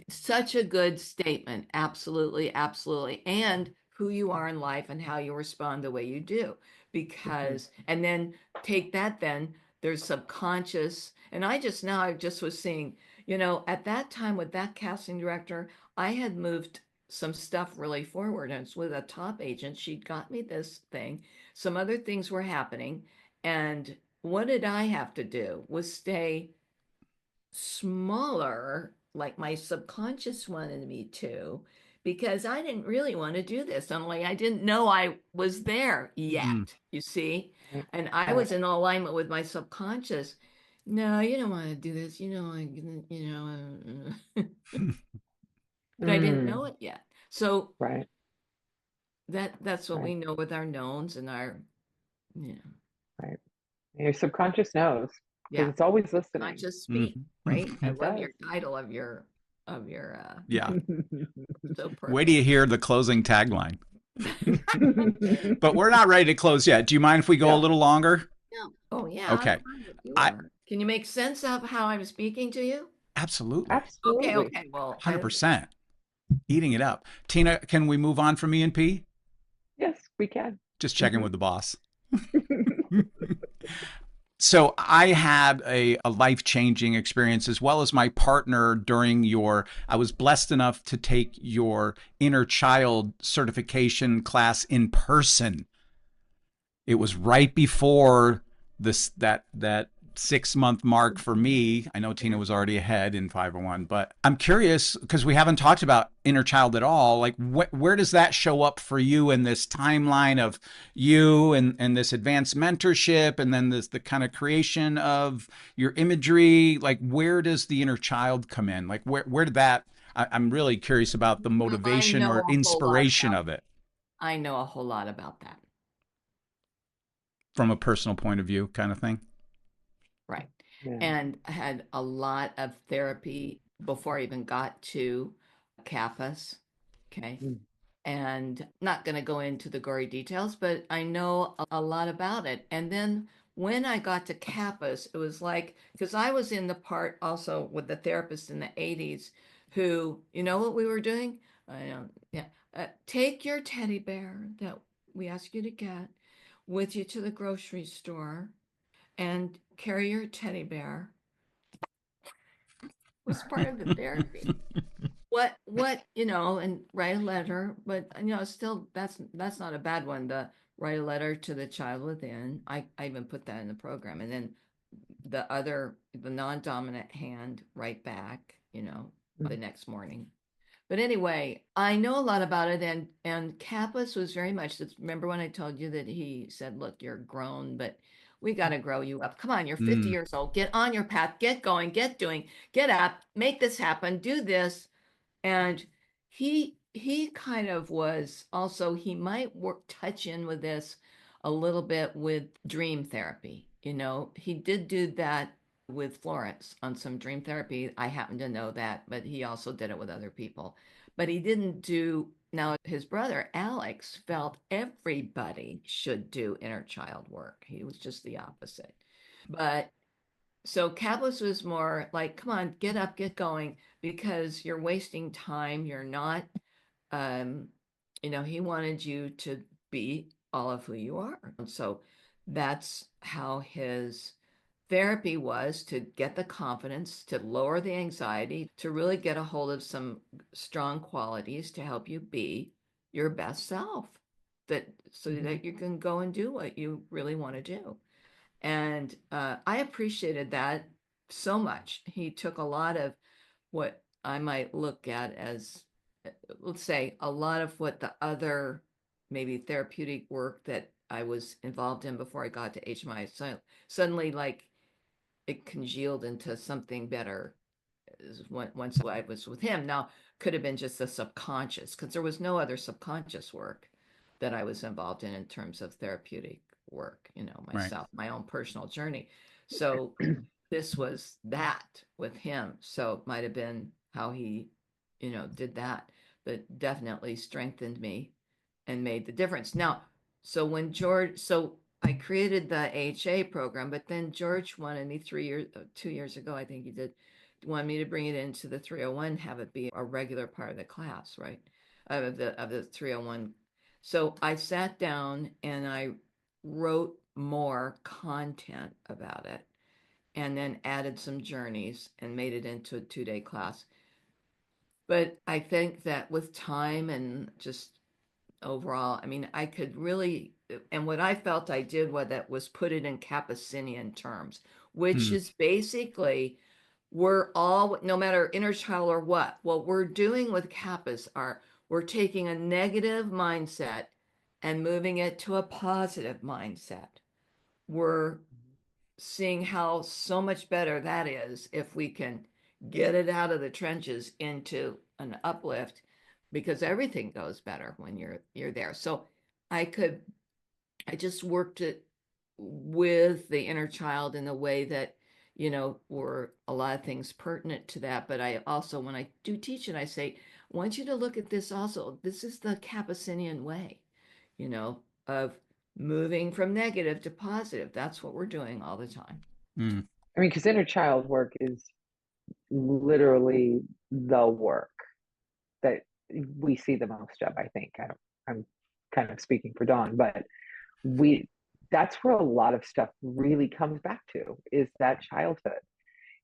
Speaker 3: Such a good statement. Absolutely. Absolutely. And who you are in life and how you respond the way you do, because, and then take that, then there's subconscious. And I just was seeing, At that time with that casting director, I had moved some stuff really forward. And it's with a top agent. She got me this thing. Some other things were happening. And what did I have to do was stay smaller, like my subconscious wanted me to, because I didn't really want to do this. Only I didn't know I was there
Speaker 1: Mm.
Speaker 3: yet, you see?
Speaker 2: Right.
Speaker 3: And I
Speaker 2: Right.
Speaker 3: was in alignment with my subconscious. No, you don't want to do this. But I didn't
Speaker 2: Mm.
Speaker 3: know it yet. So
Speaker 2: Right.
Speaker 3: that's what
Speaker 2: Right.
Speaker 3: we know with our knowns and our, you know,
Speaker 2: Right. And your subconscious knows because
Speaker 3: yeah,
Speaker 2: it's always listening.
Speaker 3: conscious speak,
Speaker 1: Mm.
Speaker 3: right? I
Speaker 2: It
Speaker 3: love
Speaker 2: does.
Speaker 3: your title of your
Speaker 1: Yeah.
Speaker 3: so
Speaker 1: Wait till
Speaker 3: perfect.
Speaker 1: you hear the closing tagline. But we're not ready to close yet. Do you mind if we go a
Speaker 2: Yeah.
Speaker 1: little longer?
Speaker 3: Yeah. Oh, yeah, I'm
Speaker 1: Okay.
Speaker 3: fine if you
Speaker 1: I
Speaker 3: are. Can you make sense of how I'm speaking to you?
Speaker 1: absolutely.
Speaker 3: Okay,
Speaker 2: Absolutely.
Speaker 3: okay. Well,
Speaker 1: 100%. Eating it up. Tina, can we move on from E&P?
Speaker 2: Yes, we can.
Speaker 1: Just checking
Speaker 2: Mhm.
Speaker 1: with the boss. So I had a life-changing experience as well as my partner during I was blessed enough to take your inner child certification class in person. It was right before that 6 month mark for me. I know Tina was already ahead in 501, but I'm curious because we haven't talked about inner child at all. Like, where does that show up for you in this timeline of you and this advanced mentorship, and then the kind of creation of your imagery? Like, where does the inner child come in? Like, where did that? I'm really curious about the
Speaker 3: I
Speaker 1: motivation
Speaker 3: know
Speaker 1: or
Speaker 3: a whole lot
Speaker 1: inspiration
Speaker 3: about
Speaker 1: of it
Speaker 3: I know a whole lot about that.
Speaker 1: from a personal point of view, kind of thing.
Speaker 3: Right.
Speaker 2: Yeah.
Speaker 3: And I had a lot of therapy before I even got to Kappas. Okay.
Speaker 2: Mm.
Speaker 3: And not going to go into the gory details, but I know a lot about it. And then when I got to Kappas, it was like, because I was in the part also with the therapist in the 80s who, you know what we were doing? I don't, yeah. Take your teddy bear that we ask you to get with you to the grocery store and carry your teddy bear was part of the therapy. And write a letter, but still that's not a bad one. The write a letter to the child within. I even put that in the program. And then the non-dominant hand, write back, the
Speaker 2: Mm.
Speaker 3: next morning. But anyway, I know a lot about it, and Kappas was very much. Remember when I told you that he said, "Look, you're grown, but we got to grow you up. Come on, you're 50
Speaker 1: Mm.
Speaker 3: years old. Get on your path. Get going. Get doing. Get up. Make this happen. Do this." And he kind of was also, he might touch in with this a little bit with dream therapy. He did do that with Florence on some dream therapy. I happen to know that, but he also did it with other people. But he didn't do, now his brother Alex felt everybody should do inner child work. He was just the opposite. But so Kappas was more like, come on, get up, get going, because you're wasting time. You're not, um, he wanted you to be all of who you are. And so that's how his therapy was, to get the confidence, to lower the anxiety, to really get a hold of some strong qualities to help you be your best self, that so
Speaker 2: Mhm.
Speaker 3: that you can go and do what you really want to do. And I appreciated that so much. He took a lot of what I might look at as, let's say, a lot of what the other maybe therapeutic work that I was involved in before I got to HMI, so suddenly like it congealed into something better once I was with him. Now, could have been just the subconscious, because there was no other subconscious work that I was involved in terms of therapeutic work,
Speaker 1: Right.
Speaker 3: myself, my own personal journey. So this was that with him. So it might have been how he, did that, but definitely strengthened me and made the difference. Now, so I created the AHA program, but then George wanted me 2 years ago, I think he did, wanted me to bring it into the 301, have it be a regular part of the class, right? Of the 301. So I sat down and I wrote more content about it. and then added some journeys and made it into a 2-day class. But I think that with time and just overall, I mean, I could really, and what I felt I did was that was put it in Kappasian terms, which
Speaker 1: Mm.
Speaker 3: is basically we're all, no matter inner child or what we're doing with Kappas are we're taking a negative mindset and moving it to a positive mindset. We're seeing how so much better that is if we can get it out of the trenches into an uplift, because everything goes better when you're there. So I could I just worked it with the inner child in a way that, were a lot of things pertinent to that. But I also, when I do teach it, I say, I want you to look at this also. This is the Kappasian way, of moving from negative to positive. That's what we're doing all the time.
Speaker 1: Mm.
Speaker 2: I mean, because inner child work is literally the work that we see the most of, I think. I'm kind of speaking for Dawn, but we that's where a lot of stuff really comes back to, is that childhood.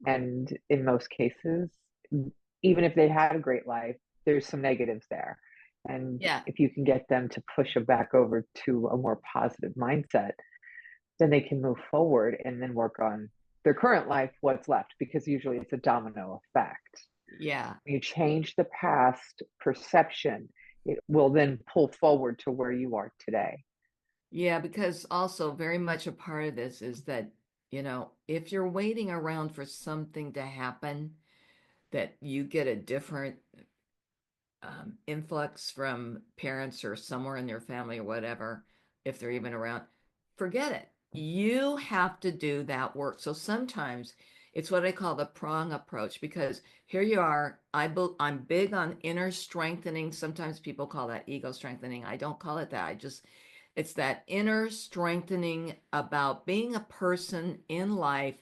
Speaker 2: And in most cases, even if they had a great life, there's some negatives there. And
Speaker 3: Yeah.
Speaker 2: if you can get them to push them back over to a more positive mindset, then they can move forward and then work on their current life, what's left, because usually it's a domino effect.
Speaker 3: Yeah.
Speaker 2: You change the past perception, it will then pull forward to where you are today.
Speaker 3: Yeah, because also very much a part of this is that, if you're waiting around for something to happen, that you get a different influx from parents or somewhere in their family or whatever, if they're even around, forget it. You have to do that work. So sometimes it's what I call the prong approach, because here you are. I'm big on inner strengthening. Sometimes people call that ego strengthening. I don't call it that. It's that inner strengthening about being a person in life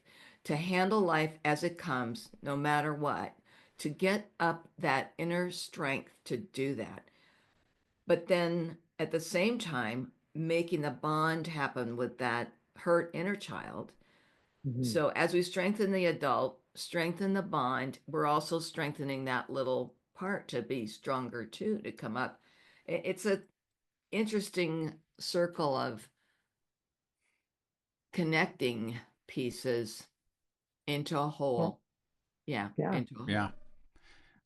Speaker 3: to handle life as it comes, no matter what, to get up that inner strength to do that. But then at the same time, making the bond happen with that hurt inner child.
Speaker 2: Mm-hmm.
Speaker 3: So as we strengthen the adult, strengthen the bond, we're also strengthening that little part to be stronger too, to come up. It's a interesting circle of connecting pieces into a
Speaker 2: Well,
Speaker 3: whole. Yeah,
Speaker 2: yeah.
Speaker 3: into a
Speaker 1: Yeah.
Speaker 3: whole.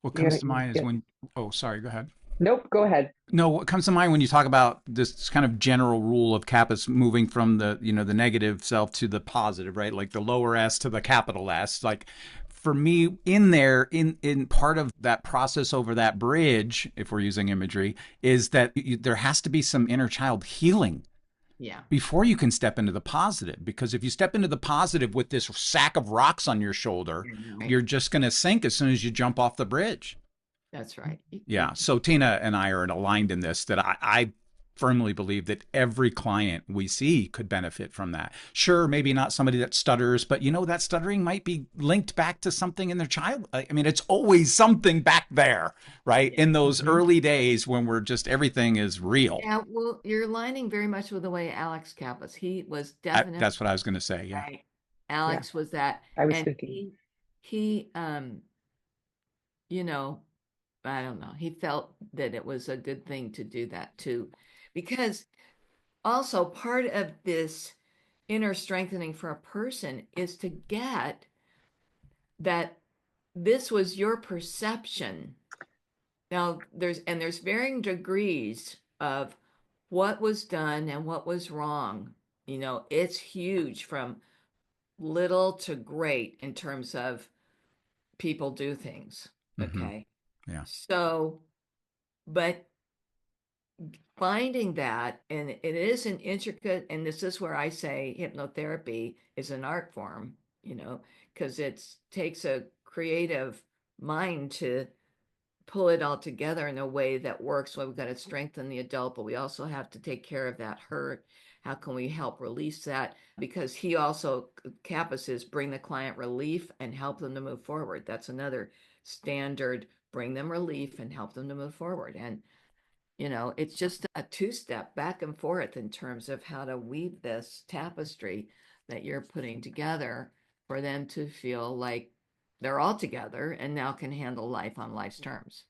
Speaker 1: What
Speaker 2: You
Speaker 1: comes
Speaker 2: gotta,
Speaker 1: to mind is when, oh, sorry, go ahead.
Speaker 2: nope, go ahead.
Speaker 1: No, what comes to mind when you talk about this kind of general rule of Kappas moving from the negative self to the positive, right? Like the lower S to the capital S. Like for me, in there, in part of that process over that bridge, if we're using imagery, is that there has to be some inner child healing
Speaker 3: Yeah,
Speaker 1: before you can step into the positive. Because if you step into the positive with this sack of rocks on your shoulder,
Speaker 3: right.
Speaker 1: you're just going to sink as soon as you jump off the bridge.
Speaker 3: That's right.
Speaker 1: Yeah. So Tina and I are aligned in this that I firmly believe that every client we see could benefit from that. Sure, maybe not somebody that stutters, but that stuttering might be linked back to something in their child. I mean, it's always something back there, right?
Speaker 3: Yeah.
Speaker 1: In those
Speaker 2: Mm-hmm.
Speaker 1: early days when we're just everything is real.
Speaker 3: Yeah, well, you're aligning very much with the way Alex Kappas. He was definitely
Speaker 1: That's what I was going to say. Yeah.
Speaker 3: right.
Speaker 2: Yeah,
Speaker 3: Alex was that,
Speaker 2: I was
Speaker 3: and
Speaker 2: thinking.
Speaker 3: he you know, I don't know. He felt that it was a good thing to do that too, because also part of this inner strengthening for a person is to get that this was your perception. Now there's varying degrees of what was done and what was wrong. It's huge from little to great in terms of people do things.
Speaker 1: Mm-hmm.
Speaker 3: Okay.
Speaker 1: Yeah.
Speaker 3: So, but finding that, and it is an intricate, and this is where I say hypnotherapy is an art form, because it takes a creative mind to pull it all together in a way that works. So we've got to strengthen the adult, but we also have to take care of that hurt. How can we help release that? Because he also, Kappas is bring the client relief and help them to move forward. That's another standard, bring them relief and help them to move forward. And it's just a two-step back and forth in terms of how to weave this tapestry that you're putting together for them to feel like they're all together and now can handle life on life's terms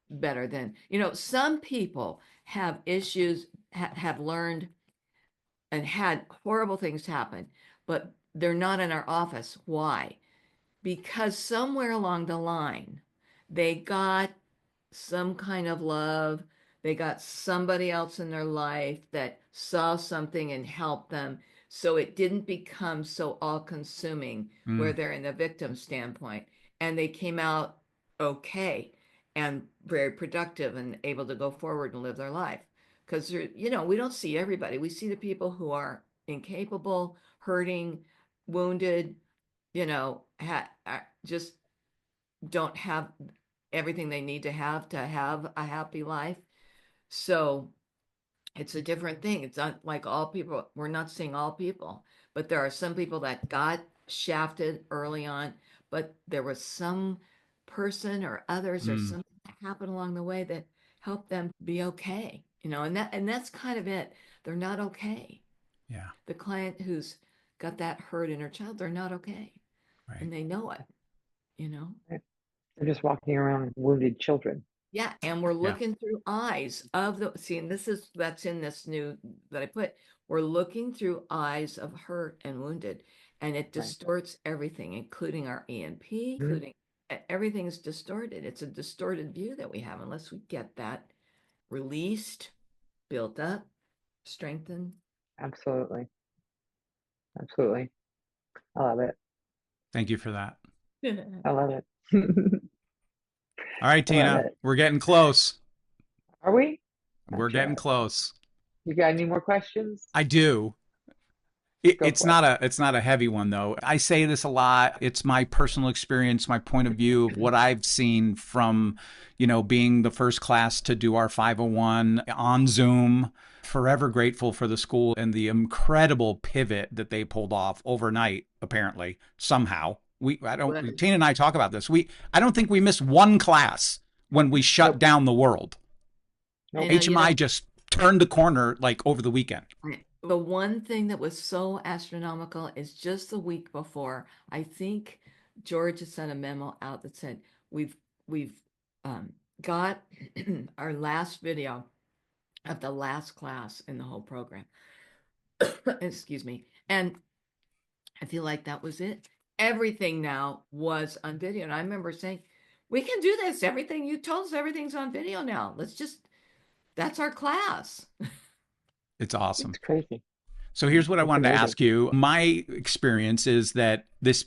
Speaker 3: better than, some people have issues, have learned and had horrible things happen, but they're not in our office. Why? Because somewhere along the line, they got some kind of love. They got somebody else in their life that saw something and helped them. So it didn't become so all consuming where
Speaker 1: Mm.
Speaker 3: they're in the victim standpoint. And they came out okay and very productive and able to go forward and live their life. Because, we don't see everybody. We see the people who are incapable, hurting, wounded, just don't have everything they need to have a happy life. So it's a different thing. It's not like all people, we're not seeing all people, but there are some people that got shafted early on, but there was some person or others or
Speaker 1: Mm.
Speaker 3: something that happened along the way that helped them be okay, and that's kind of it. They're not okay.
Speaker 1: Yeah.
Speaker 3: The client who's got that hurt in her child, they're not okay.
Speaker 1: Right.
Speaker 3: And they know it.
Speaker 2: They're just walking around wounded children.
Speaker 3: Yeah, and we're
Speaker 1: Yeah.
Speaker 3: looking through eyes of and that's in this new that I put. We're looking through eyes of hurt and wounded, and it
Speaker 2: Right.
Speaker 3: distorts everything, including our ENP,
Speaker 2: Mhm.
Speaker 3: including everything's distorted. It's a distorted view that we have unless we get that released, built up, strengthened.
Speaker 2: Absolutely. Absolutely. I love it.
Speaker 1: Thank you for that.
Speaker 2: I love it.
Speaker 1: All right,
Speaker 2: I love
Speaker 1: Tina,
Speaker 2: it.
Speaker 1: we're getting close.
Speaker 2: Are we?
Speaker 1: We're
Speaker 2: Not
Speaker 1: getting
Speaker 2: yet.
Speaker 1: close.
Speaker 2: You got any more questions?
Speaker 1: I do.
Speaker 2: Go
Speaker 1: It's
Speaker 2: for it.
Speaker 1: not a heavy one though. I say this a lot. It's my personal experience, my point of view of what I've seen from, being the first class to do our 501 on Zoom. Forever grateful for the school and the incredible pivot that they pulled off overnight, apparently, somehow.
Speaker 3: Good.
Speaker 1: Tina and I talk about this. I don't think we missed one class when we shut
Speaker 2: Nope.
Speaker 1: down the world.
Speaker 2: Nope.
Speaker 3: And
Speaker 1: HMI just turned the corner like over the weekend.
Speaker 3: the one thing that was so astronomical is just the week before, I think George had sent a memo out that said we've got our last video of the last class in the whole program. Excuse me. And I feel like that was it. Everything now was on video. And I remember saying, we can do this. Everything you told us, everything's on video now. That's our class.
Speaker 1: It's awesome.
Speaker 2: It's crazy.
Speaker 1: So here's what I
Speaker 2: It's
Speaker 1: wanted to
Speaker 2: amazing.
Speaker 1: ask you. My experience is that this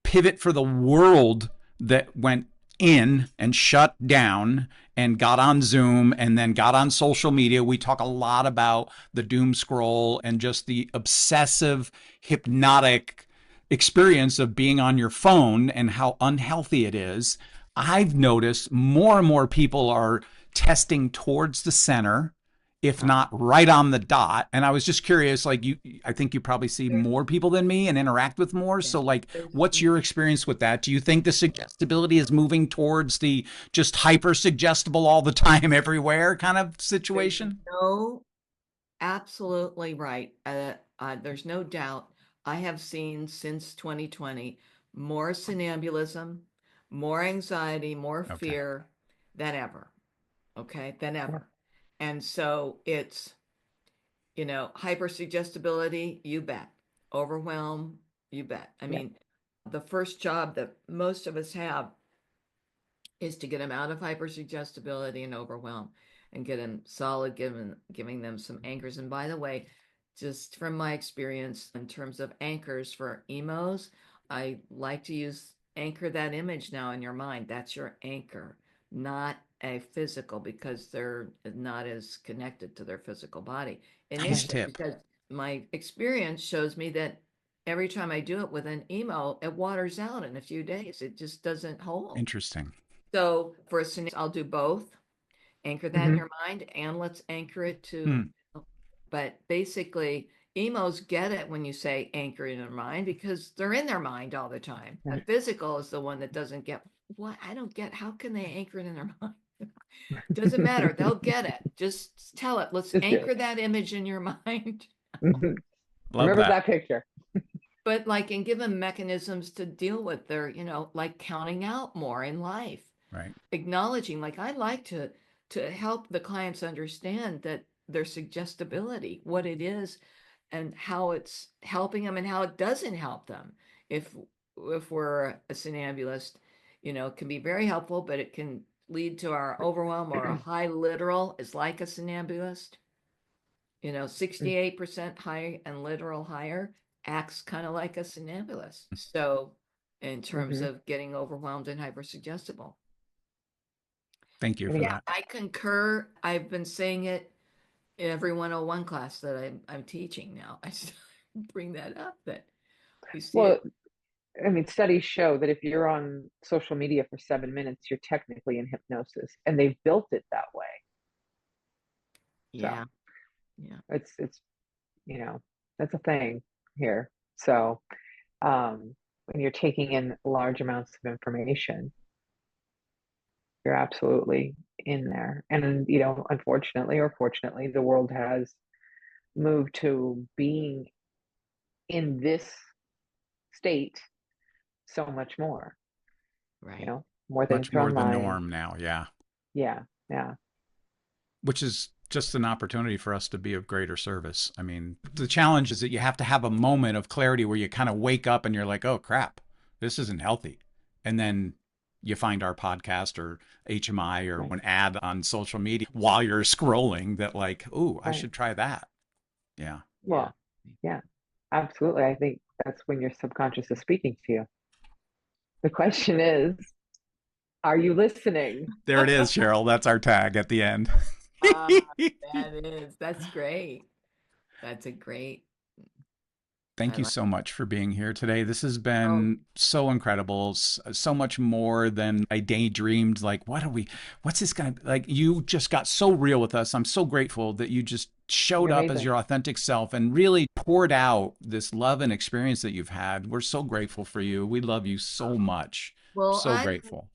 Speaker 1: pivot for the world that went in and shut down and got on Zoom and then got on social media. We talk a lot about the doom scroll and just the obsessive hypnotic experience of being on your phone and how unhealthy it is. I've noticed more and more people are testing towards the center, if not right on the dot. And I was just curious, like I think you probably see more people than me and interact with more. So like, what's your experience with that? Do you think the suggestibility is moving towards the just hyper suggestible all the time everywhere kind of situation?
Speaker 3: No, absolutely right. There's no doubt. I have seen since 2020 more somnambulism, more anxiety, more
Speaker 1: Okay.
Speaker 3: fear than ever. Okay, than
Speaker 2: Yeah.
Speaker 3: ever. And so it's, hypersuggestibility, you bet. Overwhelm, you bet. I
Speaker 2: Yeah.
Speaker 3: mean, the first job that most of us have is to get them out of hypersuggestibility and overwhelm and get them solid, giving them some anchors. And by the way, just from my experience in terms of anchors for emos, I like to use anchor that image now in your mind. That's your anchor, not a physical, because they're not as connected to their physical body
Speaker 1: Nice
Speaker 3: initially.
Speaker 1: tip.
Speaker 3: Because my experience shows me that every time I do it with an emo, it waters out in a few days. It just doesn't hold.
Speaker 1: Interesting.
Speaker 3: So for a scenario, I'll do both. Anchor that in
Speaker 2: Mhm.
Speaker 3: your mind, and let's anchor it
Speaker 1: Hmm.
Speaker 3: to. But basically, emos get it when you say anchor in their mind because they're in their mind all the time.
Speaker 2: Yeah.
Speaker 3: The physical is the one that doesn't get what I don't get. How can they anchor it in their mind? Doesn't matter. They'll get it. Just tell it. Let's
Speaker 2: Just do
Speaker 3: anchor that image in your mind.
Speaker 2: it.
Speaker 1: Love
Speaker 2: Remember
Speaker 1: that.
Speaker 2: that picture.
Speaker 3: but like, and give them mechanisms to deal with their, like counting out more in life,
Speaker 1: Right.
Speaker 3: acknowledging, like, I like to help the clients understand that their suggestibility, what it is, and how it's helping them and how it doesn't help them. If we're a somnambulist, it can be very helpful, but it can lead to our overwhelm, or a high literal is like a somnambulist. 68% high and literal higher acts kind of like a somnambulist. So in terms
Speaker 2: Mm-hmm.
Speaker 3: of getting overwhelmed and hypersuggestible.
Speaker 1: Thank you
Speaker 2: I
Speaker 1: for
Speaker 2: think
Speaker 3: Yeah,
Speaker 1: that.
Speaker 3: I concur. I've been saying it in every 101 class that I'm teaching now. I still bring that up, that we see
Speaker 2: well,
Speaker 3: it.
Speaker 2: I mean, studies show that if you're on social media for 7 minutes, you're technically in hypnosis, and they've built it that way. So
Speaker 3: Yeah. Yeah.
Speaker 2: it's that's a thing here. So when you're taking in large amounts of information, you're absolutely in there. And unfortunately or fortunately, the world has moved to being in this state so much more.
Speaker 3: Right.
Speaker 2: More things
Speaker 1: Much
Speaker 2: are
Speaker 1: more the
Speaker 2: online.
Speaker 1: norm now. Yeah.
Speaker 2: Yeah, yeah,
Speaker 1: Which is just an opportunity for us to be of greater service. I mean, the challenge is that you have to have a moment of clarity where you kind of wake up and you're like, oh crap, this isn't healthy. And then you find our podcast or HMI or
Speaker 2: right,
Speaker 1: an ad on social media while you're scrolling that, like, oh, I
Speaker 2: right.
Speaker 1: should try that. Yeah.
Speaker 3: Yeah.
Speaker 2: Well, yeah, absolutely. I think that's when your subconscious is speaking to you. The question is, are you listening?
Speaker 1: There it is, Cheryl. That's our tag at the end.
Speaker 3: Ah, that's great. That's a great, I
Speaker 1: Thank you
Speaker 3: like.
Speaker 1: so much for being here today. This has
Speaker 3: Oh,
Speaker 1: been so incredible, so much more than I daydreamed. Like, what's this guy? Like, you just got so real with us. I'm so grateful that you just showed
Speaker 2: You're
Speaker 1: up as
Speaker 2: amazing.
Speaker 1: your authentic self and really poured out this love and experience that you've had. We're so grateful for you. We love you so much.
Speaker 3: well,
Speaker 1: So grateful.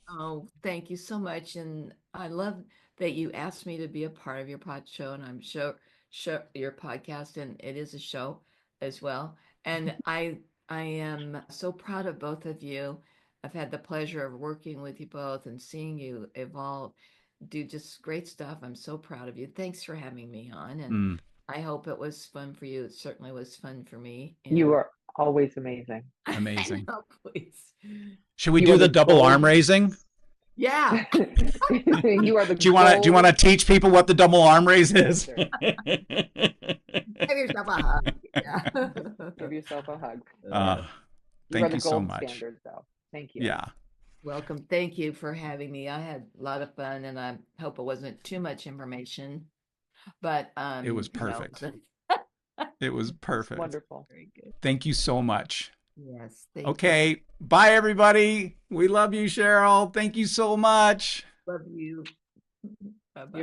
Speaker 3: thank you so much. And I love that you asked me to be a part of your pod show, and I'm show your podcast, and it is a show as well. And I am so proud of both of you. I've had the pleasure of working with you both and seeing you evolve, do just great stuff. I'm so proud of you. Thanks for having me on, and
Speaker 1: Mm,
Speaker 3: I hope it was fun for you. It certainly was fun for me.
Speaker 2: You
Speaker 3: And
Speaker 2: are always amazing.
Speaker 3: I
Speaker 1: amazing.
Speaker 3: know, please.
Speaker 1: Should we
Speaker 2: You are
Speaker 1: do the
Speaker 2: the
Speaker 1: double arm
Speaker 2: gold.
Speaker 1: raising?
Speaker 3: Yeah.
Speaker 2: You are the
Speaker 1: Do you want
Speaker 2: gold
Speaker 1: to teach people what the double arm raise is?
Speaker 2: answer.
Speaker 3: Give yourself a hug. Yeah.
Speaker 2: Give yourself a hug.
Speaker 1: uh,
Speaker 2: Yes. You are
Speaker 1: Thank
Speaker 2: the
Speaker 1: you so
Speaker 2: gold
Speaker 1: much.
Speaker 2: standard, though. Thank you.
Speaker 1: Yeah,
Speaker 3: Welcome. Thank you for having me. I had a lot of fun, and I hope it wasn't too much information, but
Speaker 1: it was perfect. It was
Speaker 2: It's
Speaker 1: perfect.
Speaker 2: wonderful.
Speaker 3: very good.
Speaker 1: Thank you so much.
Speaker 3: Yes, thank you.
Speaker 1: Okay. Bye, everybody. We love you, Cheryl. Thank you so much.
Speaker 3: Love you. Bye-bye.